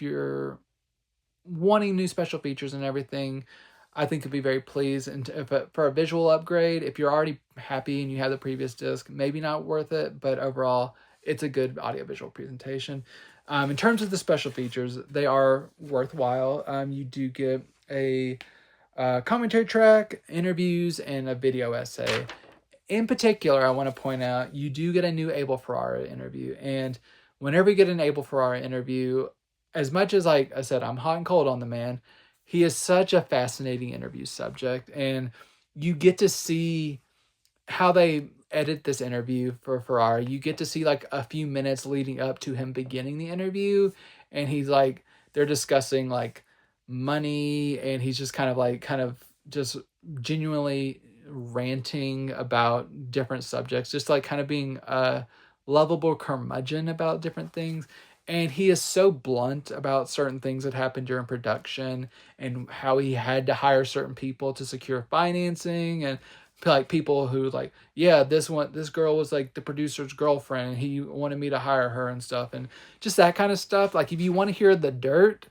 you're wanting new special features and everything, I think you'll be very pleased. And for a visual upgrade, if you're already happy and you have the previous disc, maybe not worth it, but overall it's a good audiovisual presentation. In terms of the special features, they are worthwhile. You do get a commentary track, interviews, and a video essay. In particular, I want to point out, you do get a new Abel Ferrara interview. And whenever you get an Abel Ferrara interview, as much as, like I said, I'm hot and cold on the man, he is such a fascinating interview subject. And you get to see how they edit this interview for Ferrara. You get to see like a few minutes leading up to him beginning the interview, and he's like, they're discussing like money, and he's just kind of just genuinely ranting about different subjects, just like kind of being a lovable curmudgeon about different things. And he is so blunt about certain things that happened during production and how he had to hire certain people to secure financing, and like people who like, yeah, this girl was like the producer's girlfriend and he wanted me to hire her and stuff, and just that kind of stuff. Like if you want to hear the dirt,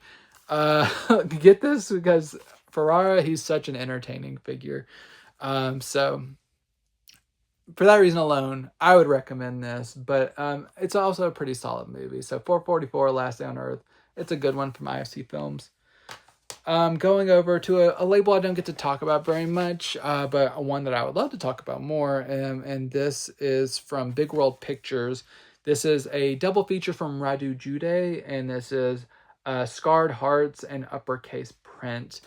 get this, because Ferrara, he's such an entertaining figure. So for that reason alone, I would recommend this. But it's also a pretty solid movie. So 444, Last Day on Earth, it's a good one from IFC Films. Going over to a label I don't get to talk about very much, but one that I would love to talk about more, and this is from Big World Pictures. This is a double feature from Radu Jude, and this is Scarred Hearts and Uppercase Print.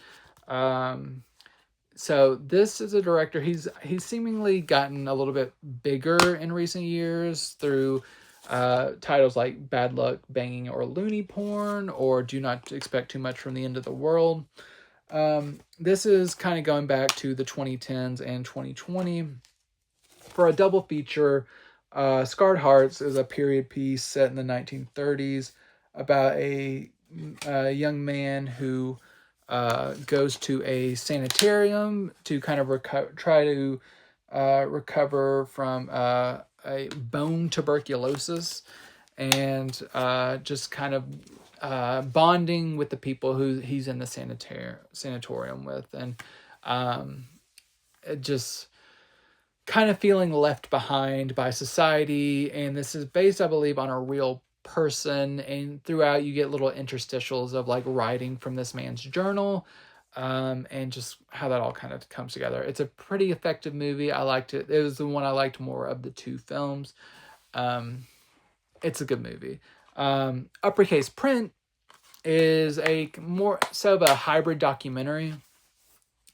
So this is a director. He's seemingly gotten a little bit bigger in recent years through titles like Bad Luck, Banging, or Loony Porn, or Do Not Expect Too Much from the End of the World. This is kind of going back to the 2010s and 2020. For a double feature, Scarred Hearts is a period piece set in the 1930s about a young man who goes to a sanitarium to kind of try to recover from a bone tuberculosis, and just kind of bonding with the people who he's in the sanatorium with, and just kind of feeling left behind by society. And this is based, I believe, on a real person, and throughout you get little interstitials of like writing from this man's journal, and just how that all kind of comes together. It's a pretty effective movie. I liked it. It was the one I liked more of the two films. It's a good movie. Uppercase Print is a more so of a hybrid documentary.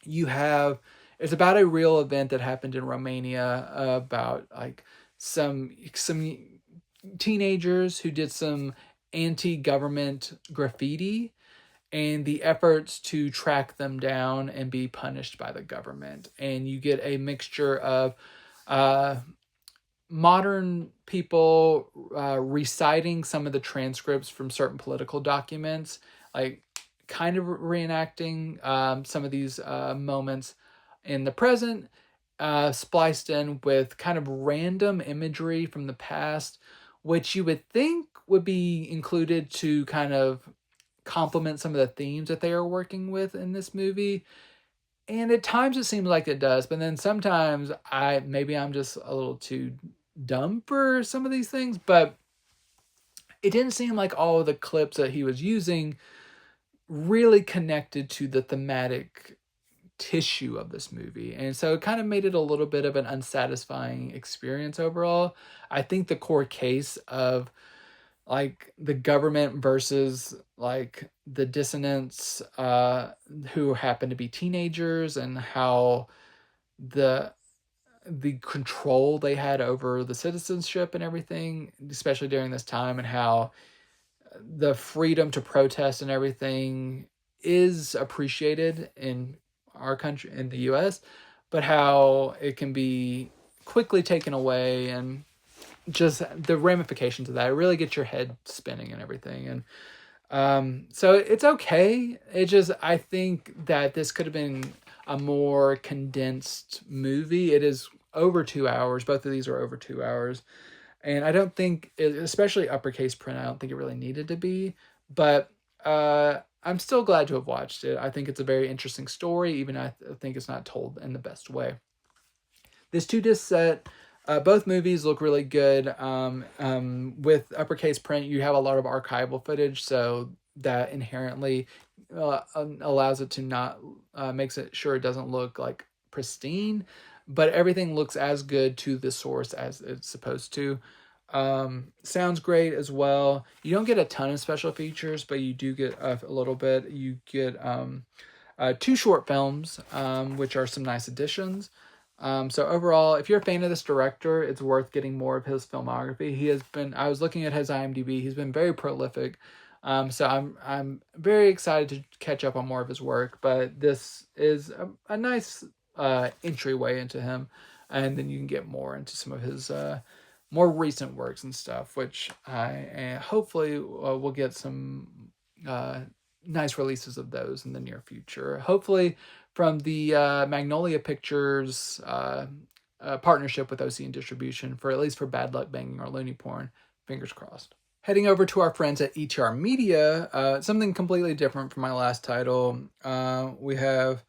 It's about a real event that happened in Romania, about like some teenagers who did some anti-government graffiti, and the efforts to track them down and be punished by the government. And you get a mixture of modern people reciting some of the transcripts from certain political documents, like kind of reenacting some of these moments in the present, spliced in with kind of random imagery from the past, which you would think would be included to kind of complement some of the themes that they are working with in this movie. And at times it seems like it does, but then sometimes I'm just a little too dumb for some of these things, but it didn't seem like all of the clips that he was using really connected to the thematic tissue of this movie. And so it kind of made it a little bit of an unsatisfying experience overall. I think the core case of like the government versus like the dissidents who happen to be teenagers, and how the control they had over the citizenship and everything, especially during this time, and how the freedom to protest and everything is appreciated in our country, in the US, but how it can be quickly taken away, and just the ramifications of that really get your head spinning and everything. And so it's okay. I think that this could have been a more condensed movie. It is over 2 hours. Both of these are over 2 hours. And I don't think, especially Uppercase Print, I don't think it really needed to be. But I'm still glad to have watched it. I think it's a very interesting story, even I think it's not told in the best way. This 2-disc set, both movies look really good. With Uppercase Print, you have a lot of archival footage, so that inherently allows it to not, makes it sure it doesn't look like pristine, but everything looks as good to the source as it's supposed to. Sounds great as well. You don't get a ton of special features, but you do get a little bit. You get 2 short films, which are some nice additions. So overall, if you're a fan of this director, it's worth getting more of his filmography. He has been, I was looking at his IMDb, he's been very prolific. So I'm very excited to catch up on more of his work, but this is a nice entryway into him, and then you can get more into some of his more recent works and stuff, which I hopefully will get some nice releases of those in the near future. Hopefully from the Magnolia Pictures partnership with OC and Distribution, for at least for Bad Luck Banging or Looney Porn. Fingers crossed. Heading over to our friends at ETR Media, something completely different from my last title. We have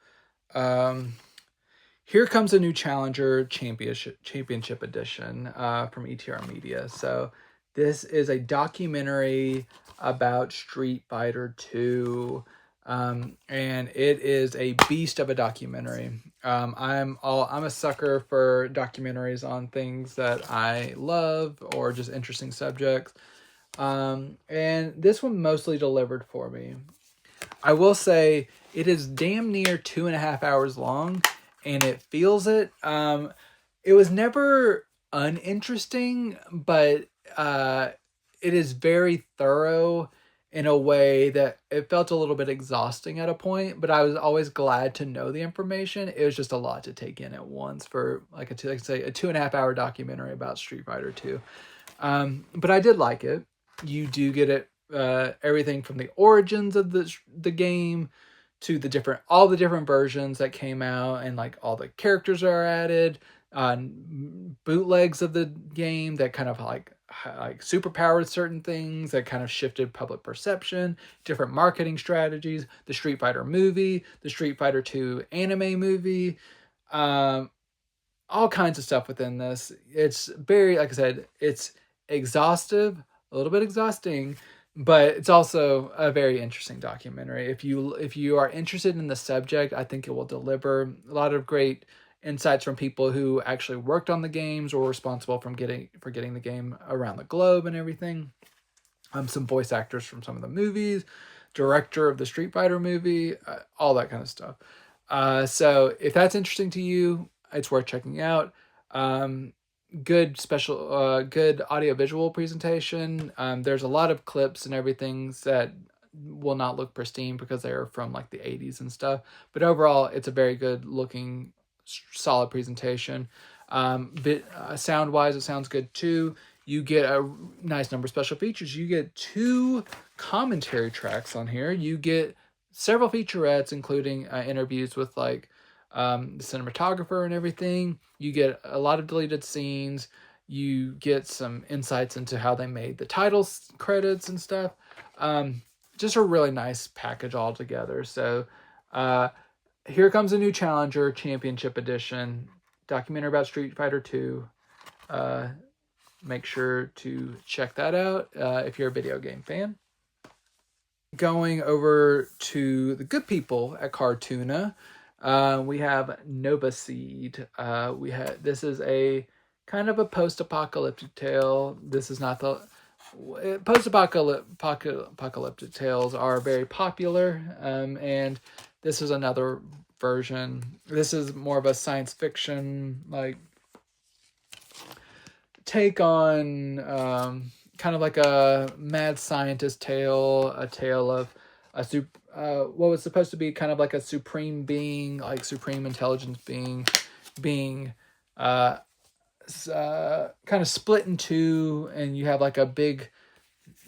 Here Comes a New Challenger Championship Edition from ETR Media. So this is a documentary about Street Fighter 2. And it is a beast of a documentary. I'm a sucker for documentaries on things that I love or just interesting subjects. And this one mostly delivered for me. I will say it is damn near 2.5 hours long, and it feels it. It was never uninteresting, but it is very thorough in a way that it felt a little bit exhausting at a point, but I was always glad to know the information. It was just a lot to take in at once for like a 2.5 hour documentary about Street Fighter 2. But I did like it. You do get it, everything from the origins of the game to all the different versions that came out, and like all the characters are added, bootlegs of the game that kind of like superpowered certain things that kind of shifted public perception, different marketing strategies, the Street Fighter movie, the Street Fighter 2 anime movie, all kinds of stuff within this. It's very, like I said, it's exhaustive, a little bit exhausting, but it's also a very interesting documentary. If you are interested in the subject, I think it will deliver a lot of great insights from people who actually worked on the games or were responsible for getting the game around the globe and everything. Some voice actors from some of the movies, director of the Street Fighter movie, all that kind of stuff. So if that's interesting to you, it's worth checking out. Good audio-visual presentation. There's a lot of clips and everything that will not look pristine because they're from like the 80s and stuff. But overall, it's a very good looking, solid presentation. Sound-wise, it sounds good too. You get a nice number of special features. You get 2 commentary tracks on here. You get several featurettes, including interviews with like the cinematographer and everything. You get a lot of deleted scenes. You get some insights into how they made the title credits and stuff. Just a really nice package altogether. So Here Comes a New Challenger Championship Edition, documentary about Street Fighter 2. Make sure to check that out if you're a video game fan. Going over to the good people at Cartuna, we have Nova Seed. This is a kind of a post-apocalyptic tale. This is not the post-apocalyptic tales are very popular, and this is another version. This is more of a science fiction like take on kind of like a mad scientist tale, a tale of what was supposed to be kind of like a supreme being, like supreme intelligence being kind of split in two, and you have like a big,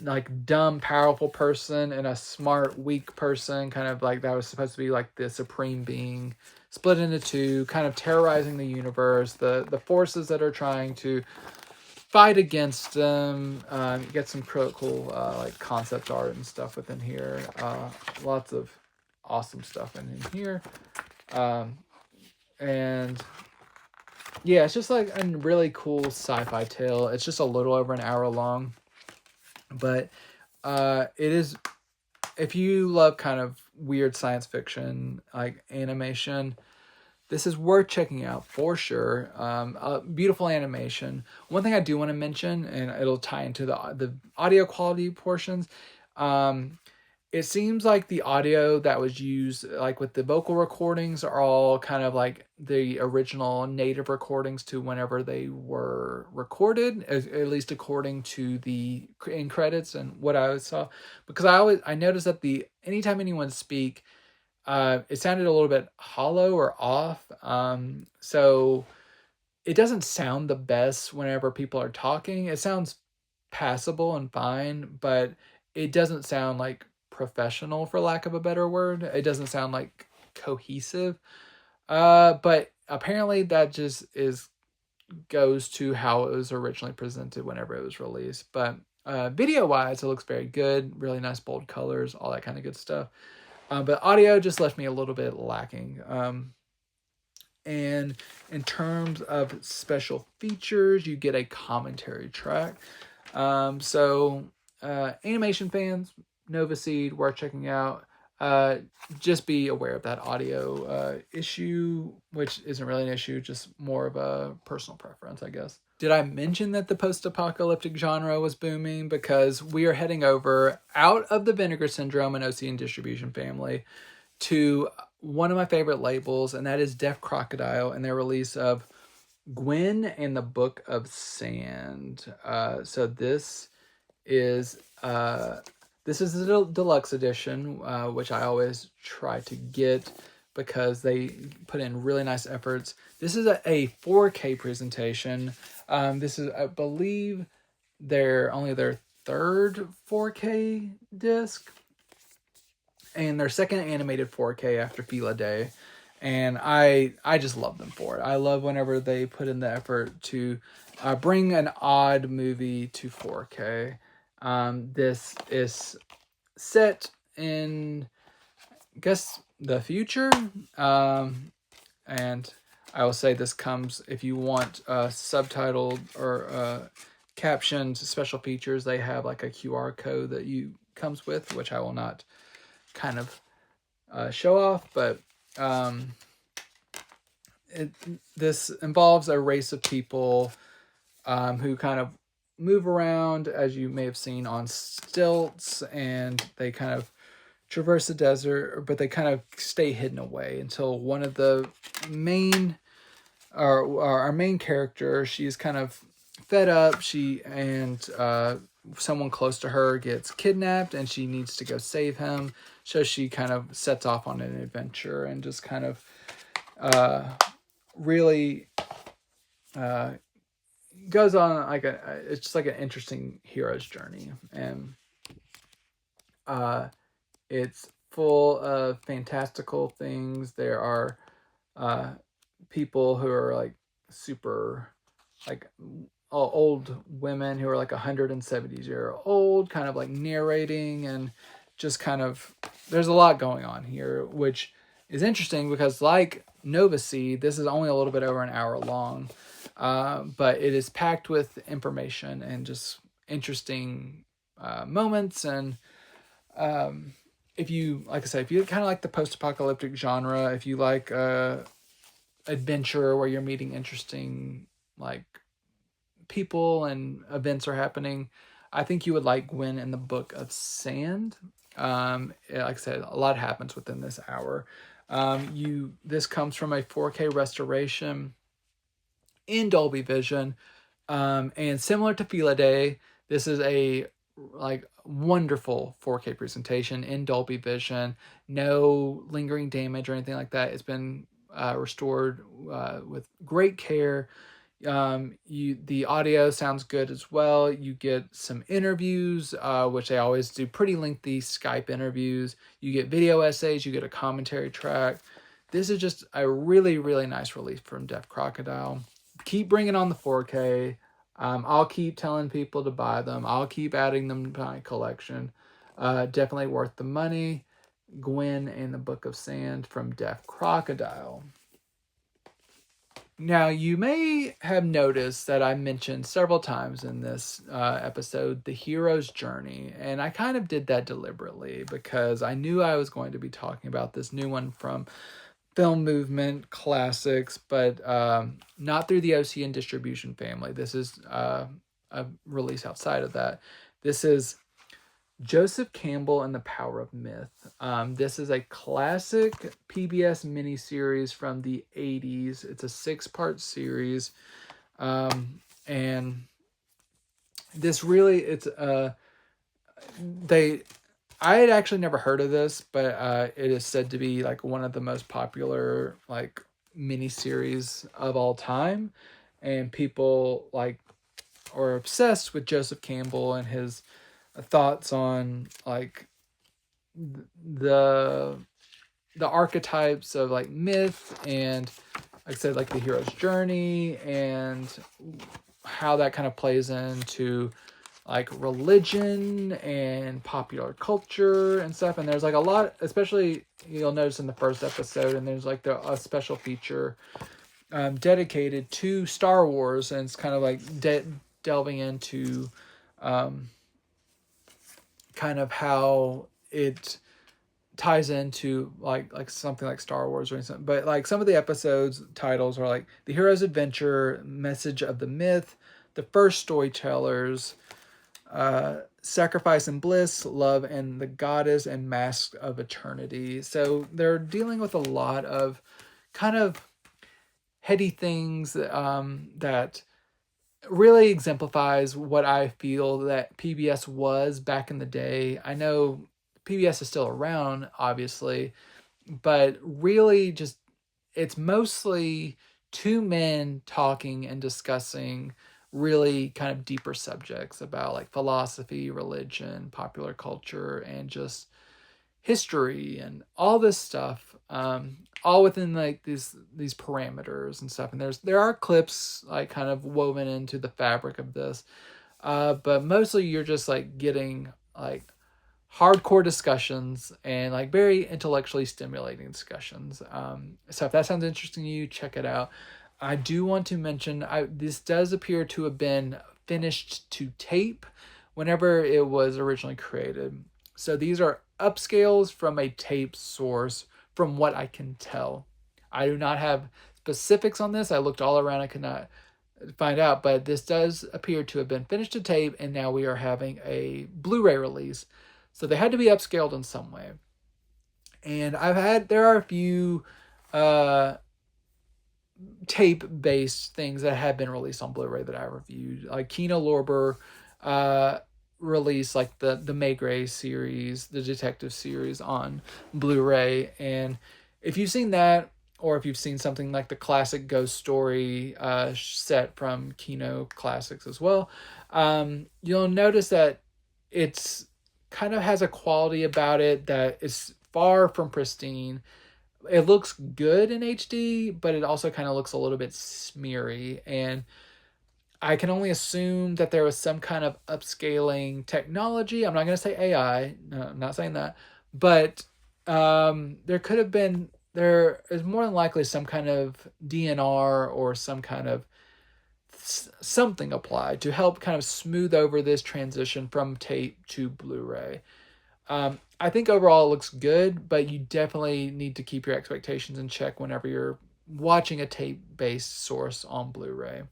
like dumb, powerful person and a smart, weak person, kind of like that was supposed to be like the supreme being split into two, kind of terrorizing the universe, the forces that are trying to fight against them. You get some cool like concept art and stuff within here. Lots of awesome stuff in here. And yeah, it's just like a really cool sci-fi tale. It's just a little over an hour long, but it is, if you love kind of weird science fiction like animation, this is worth checking out for sure. Beautiful animation. One thing I do want to mention, and it'll tie into the audio quality portions, it seems like the audio that was used, like with the vocal recordings, are all kind of like the original native recordings to whenever they were recorded, at least according to the end credits and what I saw. Because I noticed that anytime anyone speak, it sounded a little bit hollow or off. So it doesn't sound the best whenever people are talking. It sounds passable and fine, but it doesn't sound like professional, for lack of a better word. It doesn't sound like cohesive. But apparently that just goes to how it was originally presented whenever it was released. But video wise, it looks very good. Really nice bold colors, all that kind of good stuff. But audio just left me a little bit lacking. And in terms of special features, you get a commentary track. So animation fans, Nova Seed, worth checking out. Just be aware of that audio issue, which isn't really an issue, just more of a personal preference, I guess. Did I mention that the post-apocalyptic genre was booming? Because we are heading out of the Vinegar Syndrome and OCN Distribution family to one of my favorite labels, and that is Deaf Crocodile and their release of Gwen and the Book of Sand. So this is the deluxe edition, which I always try to get because they put in really nice efforts. This is a 4K presentation. This is, I believe, their third 4K disc, and their second animated 4K after Fila Day. And I just love them for it. I love whenever they put in the effort to bring an odd movie to 4K. This is set in, I guess, the future. And I will say this comes, if you want subtitled or captioned special features, they have like a QR code that comes with, which I will not kind of show off, but this involves a race of people who kind of move around, as you may have seen, on stilts, and they kind of traverse the desert, but they kind of stay hidden away until one of the our main character, she's kind of fed up. Someone close to her gets kidnapped and she needs to go save him. So she kind of sets off on an adventure and just kind of really goes on it's just like an interesting hero's journey. And it's full of fantastical things. There are people who are like super like old women who are like 170 years old, kind of like narrating, and just kind of, there's a lot going on here, which is interesting because like Nova Seed, this is only a little bit over an hour long, but it is packed with information and just interesting moments. And if you, like I said, if you kind of like the post-apocalyptic genre, if you like adventure where you're meeting interesting like people and events are happening, I think you would like Gwen and the Book of Sand. Like I said, a lot happens within this hour. This comes from a 4K restoration in Dolby Vision, and similar to Fila Day, this is a like wonderful 4K presentation in Dolby Vision. No lingering damage or anything like that. It's been restored with great care. The audio sounds good as well. You get some interviews, which they always do, pretty lengthy Skype interviews. You get video essays, you get a commentary track. This is just a really, really nice release from Deaf Crocodile. Keep bringing on the 4K. I'll keep telling people to buy them. I'll keep adding them to my collection. Definitely worth the money. Gwen and the Book of Sand from Deaf Crocodile. Now, you may have noticed that I mentioned several times in this episode the hero's journey, and I kind of did that deliberately because I knew I was going to be talking about this new one from Film Movement Classics, but not through the OCN Distribution family. This is a release outside of that. This is Joseph Campbell and the Power of Myth. This is a classic PBS miniseries from the 80s. It's a 6-part series. And this really, I had actually never heard of this, but it is said to be like one of the most popular like miniseries of all time. And people like are obsessed with Joseph Campbell and his thoughts on like the archetypes of like myth and like I said, like the hero's journey and how that kind of plays into like religion and popular culture and stuff. And there's like a lot, especially you'll notice in the first episode, and there's like a special feature dedicated to Star Wars, and it's kind of like delving into kind of how it ties into like something like Star Wars or anything. But like some of the episodes titles are like The Hero's Adventure, Message of the Myth, The First Storytellers, Sacrifice and Bliss, Love and the Goddess, and Mask of Eternity. So they're dealing with a lot of kind of heady things that really exemplifies what I feel that PBS was back in the day. I know PBS is still around, obviously, but really just it's mostly two men talking and discussing really kind of deeper subjects about like philosophy, religion, popular culture, and just history and all this stuff, all within like these parameters and stuff. And there are clips like kind of woven into the fabric of this, but mostly you're just like getting like hardcore discussions and like very intellectually stimulating discussions. So if that sounds interesting to you, check it out. I do want to mention this does appear to have been finished to tape whenever it was originally created. So these are upscales from a tape source from what I can tell. I do not have specifics on this. I looked all around. I could not find out, but this does appear to have been finished to tape, and now we are having a Blu-ray release. So they had to be upscaled in some way. And there are a few tape-based things that have been released on Blu-ray that I reviewed. Like Kino Lorber released like the Maigret series, the detective series on Blu-ray. And if you've seen that, or if you've seen something like the classic Ghost Story set from Kino Classics as well, you'll notice that it's kind of has a quality about it that is far from pristine. It looks good in HD, but it also kind of looks a little bit smeary. And I can only assume that there was some kind of upscaling technology. I'm not going to say AI. No, I'm not saying that. But there is more than likely some kind of DNR or some kind of something applied to help kind of smooth over this transition from tape to Blu-ray. I think overall it looks good, but you definitely need to keep your expectations in check whenever you're watching a tape-based source on Blu-ray,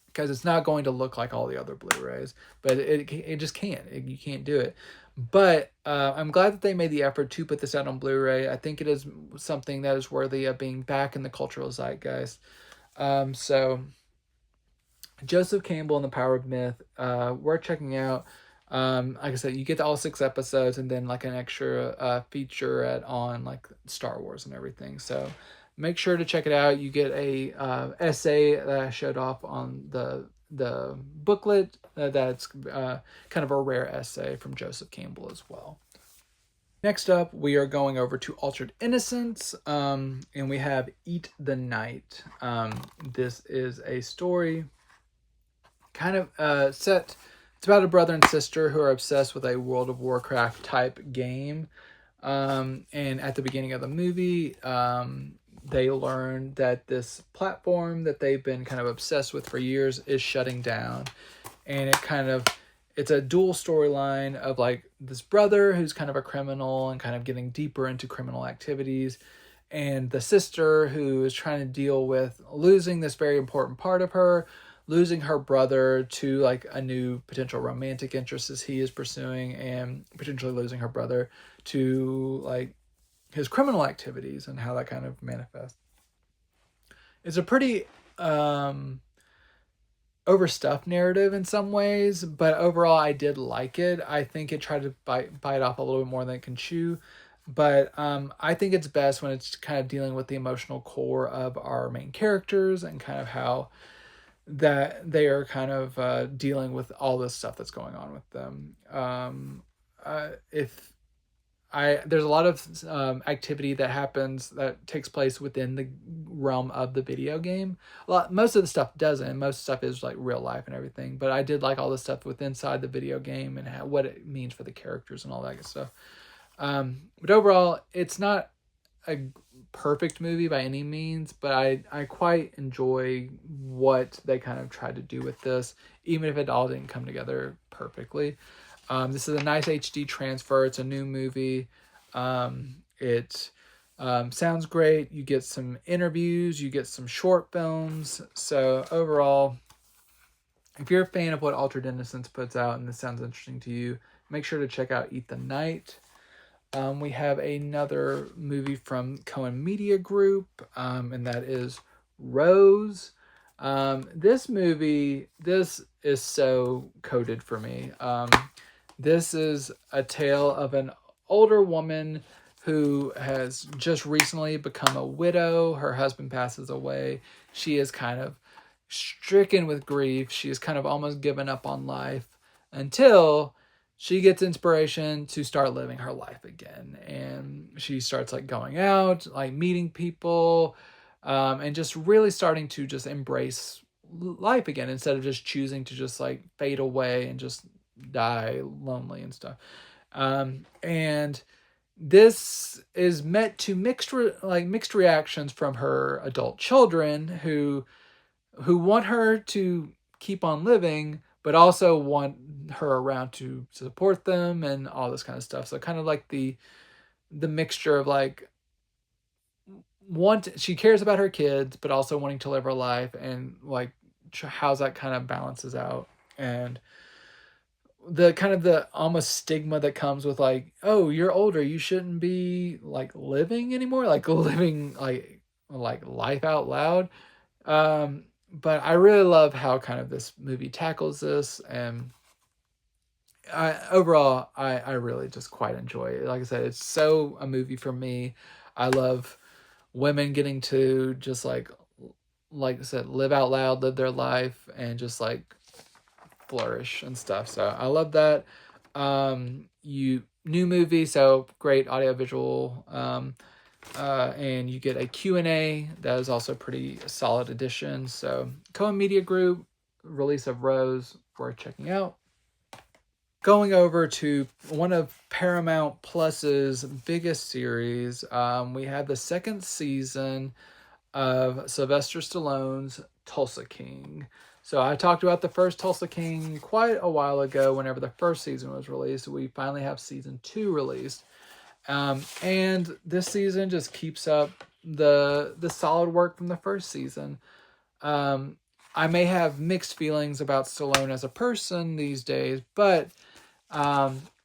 because it's not going to look like all the other Blu-rays, but it just can't. You can't do it. But I'm glad that they made the effort to put this out on Blu-ray. I think it is something that is worthy of being back in the cultural zeitgeist. So Joseph Campbell and the Power of Myth, worth checking out. Like I said, you get all 6 episodes and then like an extra featurette on like Star Wars and everything. So make sure to check it out. You get a essay that I showed off on the booklet. That's kind of a rare essay from Joseph Campbell as well. Next up, we are going over to Altered Innocence, and we have Eat the Night. This is a story kind of set. It's about a brother and sister who are obsessed with a World of Warcraft type game. And at the beginning of the movie, they learn that this platform that they've been kind of obsessed with for years is shutting down. And it's a dual storyline of like this brother who's kind of a criminal and kind of getting deeper into criminal activities, and the sister who is trying to deal with losing this very important part of her, losing her brother to like a new potential romantic interest as he is pursuing, and potentially losing her brother to like his criminal activities and how that kind of manifests. It's a pretty overstuffed narrative in some ways, but overall I did like it. I think it tried to bite off a little bit more than it can chew, but I think it's best when it's kind of dealing with the emotional core of our main characters and kind of how that they are kind of dealing with all this stuff that's going on with them. If there's a lot of activity that happens that takes place within the realm of the video game. Most of the stuff doesn't. Most stuff is like real life and everything. But I did like all the stuff with inside the video game and what it means for the characters and all that good stuff. But overall, it's not a perfect movie by any means, but I quite enjoy what they kind of tried to do with this, even if it all didn't come together perfectly. This is a nice HD transfer. It's a new movie. It sounds great. You get some interviews. You get some short films. So overall, if you're a fan of what Altered Innocence puts out and this sounds interesting to you, make sure to check out Eat the Night. We have another movie from Cohen Media Group, and that is Rose. This movie, this is so coded for me. This is a tale of an older woman who has just recently become a widow. Her husband passes away. She is kind of stricken with grief. She is kind of almost given up on life until she gets inspiration to start living her life again. And she starts like going out, like meeting people, and just really starting to just embrace life again instead of just choosing to just like fade away and just die lonely and stuff. And this is met to mixed reactions from her adult children who want her to keep on living, but also want her around to support them and all this kind of stuff. So kind of like the mixture of like she cares about her kids, but also wanting to live her life, and like how's that kind of balances out. And the kind of the almost stigma that comes with like, oh, you're older, you shouldn't be like living anymore, like living like life out loud. But I really love how kind of this movie tackles this, and overall I really just quite enjoy it. Like I said, it's so a movie for me. I love women getting to just like I said, live out loud, live their life, and just like flourish and stuff. So I love that. New movie, so great audio visual, and you get a Q&A that is also pretty solid addition. So Cohen Media Group, release of Rose, worth checking out. Going over to one of Paramount Plus's biggest series, we have the second season of Sylvester Stallone's Tulsa King. So I talked about the first Tulsa King quite a while ago whenever the first season was released. We finally have season 2 released. And this season just keeps up the solid work from the first season. I may have mixed feelings about Stallone as a person these days, but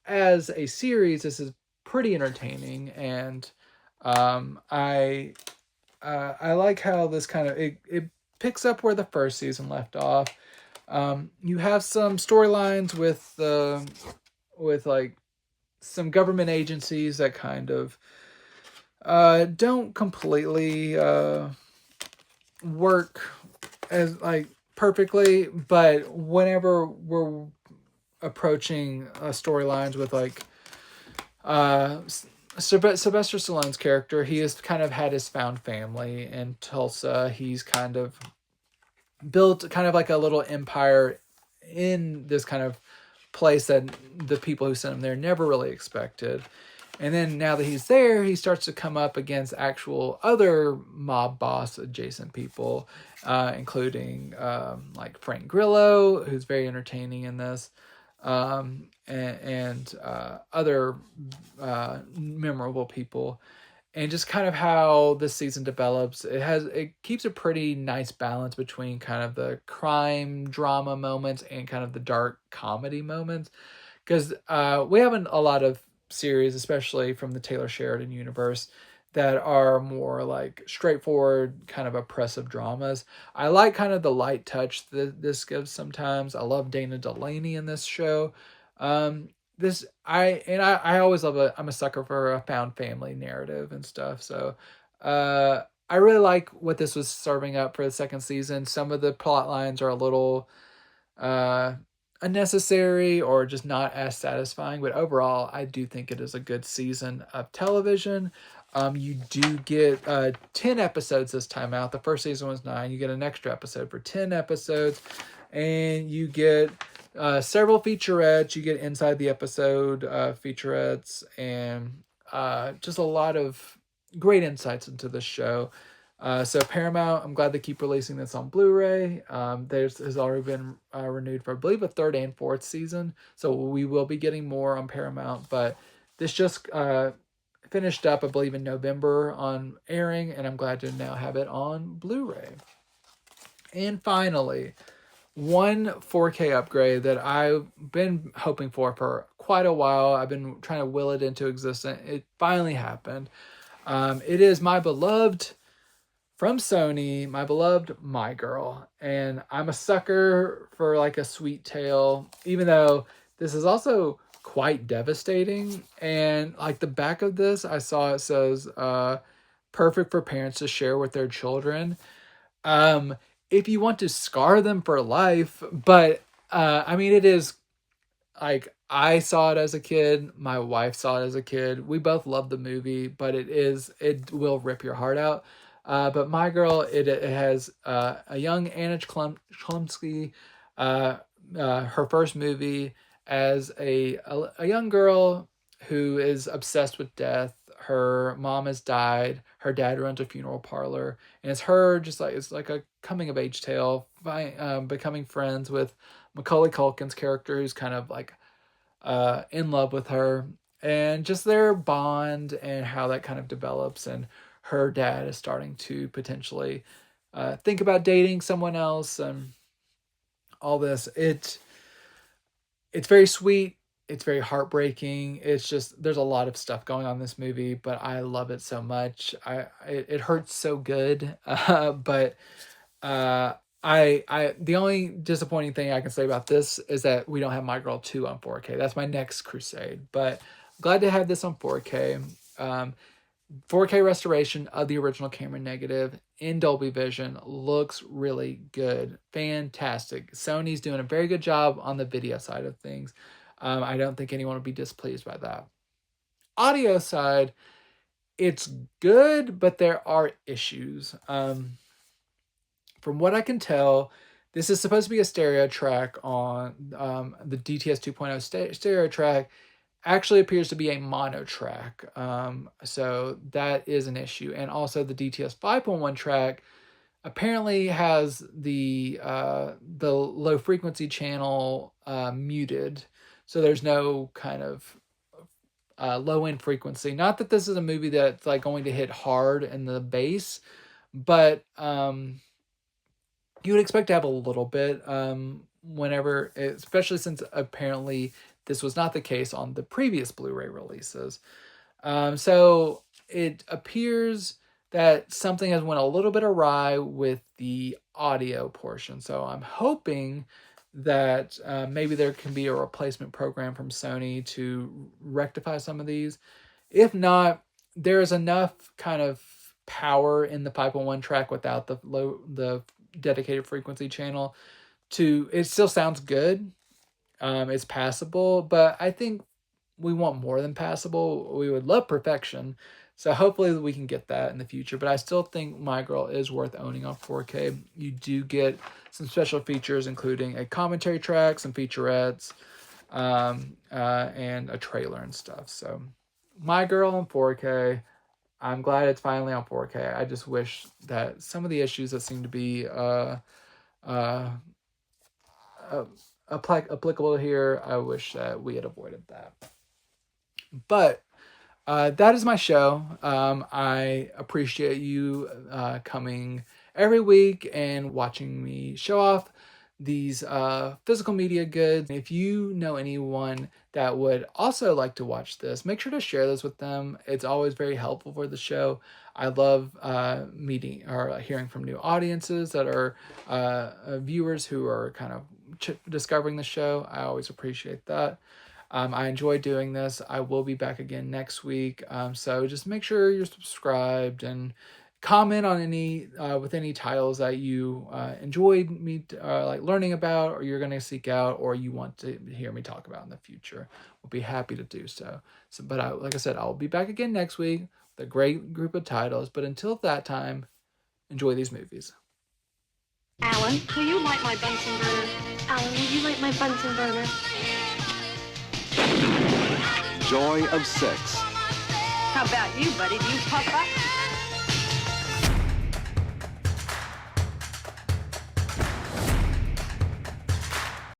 as a series, this is pretty entertaining, and I like how this kind of it picks up where the first season left off. You have some storylines with like some government agencies that kind of don't completely work as like perfectly, but whenever we're approaching storylines with like Sylvester Stallone's character, he has kind of had his found family in Tulsa. He's kind of built kind of like a little empire in this kind of place that the people who sent him there never really expected. And then now that he's there, he starts to come up against actual other mob boss adjacent people, including like Frank Grillo, who's very entertaining in this, and other memorable people. and just kind of how this season develops. It keeps a pretty nice balance between kind of the crime drama moments and kind of the dark comedy moments, because we haven't a lot of series, especially from the Taylor Sheridan universe, that are more like straightforward kind of oppressive dramas. I like kind of the light touch that this gives sometimes. I love Dana Delaney in this show. This I always love I'm a sucker for a found family narrative and stuff. So I really like what this was serving up for the second season. Some of the plot lines are a little uh unnecessary or just not as satisfying, but overall I do think it is a good season of television. You do get 10 episodes this time out. The first season was 9. You get an extra episode for 10 episodes, and you get several featurettes. You get inside the episode featurettes, and just a lot of great insights into the show. So Paramount, I'm glad they keep releasing this on Blu-ray. There's has already been renewed for, I believe, a third and fourth season. So we will be getting more on Paramount. But this just finished up, I believe, in November on airing, and I'm glad to now have it on Blu-ray. And finally, one 4K upgrade that I've been hoping for quite a while. I've been trying to will it into existence. It finally happened. It is my beloved, from Sony, my beloved My Girl. And I'm a sucker for like a sweet tale, even though this is also quite devastating. And like the back of this, I saw it says, perfect for parents to share with their children. If you want to scar them for life, but I mean, it is like, I saw it as a kid, my wife saw it as a kid. We both love the movie, but it will rip your heart out. But My Girl, it has a young Anna Chlumsky, her first movie as a young girl who is obsessed with death. Her mom has died. Her dad runs a funeral parlor, and it's her just like it's like a coming of age tale, becoming friends with Macaulay Culkin's character, who's kind of like in love with her, and just their bond and how that kind of develops. And her dad is starting to potentially think about dating someone else, and all this. It's very sweet. It's very heartbreaking. It's just there's a lot of stuff going on in this movie, but I love it so much. It hurts so good, but uh, I the only disappointing thing I can say about this is that we don't have My Girl 2 on 4K. That's my next crusade. But glad to have this on 4K. 4K restoration of the original camera negative in Dolby Vision looks really good. Fantastic. Sony's doing a very good job on the video side of things. I don't think anyone would be displeased by that. Audio side, it's good, but there are issues. From what I can tell, this is supposed to be a stereo track on the DTS 2.0 stereo track. Actually appears to be a mono track. So that is an issue. And also the DTS 5.1 track apparently has the low frequency channel muted. So there's no kind of low end frequency. Not that this is a movie that's like going to hit hard in the bass, but you would expect to have a little bit whenever, especially since apparently this was not the case on the previous Blu-ray releases. So it appears that something has went a little bit awry with the audio portion. So I'm hoping that maybe there can be a replacement program from Sony to rectify some of these. If not, there is enough kind of power in the 5.1 track without the dedicated frequency channel to it still sounds good. It's passable, but I think we want more than passable. We would love perfection. So hopefully we can get that in the future. But I still think My Girl is worth owning on 4K. You do get some special features, including a commentary track, some featurettes, and a trailer and stuff. So My Girl on 4K. I'm glad it's finally on 4K. I just wish that some of the issues that seem to be applicable here, I wish that we had avoided that. But that is my show. I appreciate you coming every week and watching me show off these physical media goods. If you know anyone that would also like to watch this, make sure to share this with them. It's always very helpful for the show. I love meeting or hearing from new audiences that are viewers who are kind of discovering the show. I always appreciate that. I enjoy doing this. I will be back again next week. So just make sure you're subscribed and comment on any with any titles that you enjoyed me like learning about, or you're going to seek out, or you want to hear me talk about in the future. We'll be happy to do so. But like I said, I'll be back again next week with a great group of titles. But until that time, enjoy these movies. Alan, will you light my Bunsen burner? Alan, will you light my Bunsen burner? Joy of Sex. How about you, buddy? Do you puff up?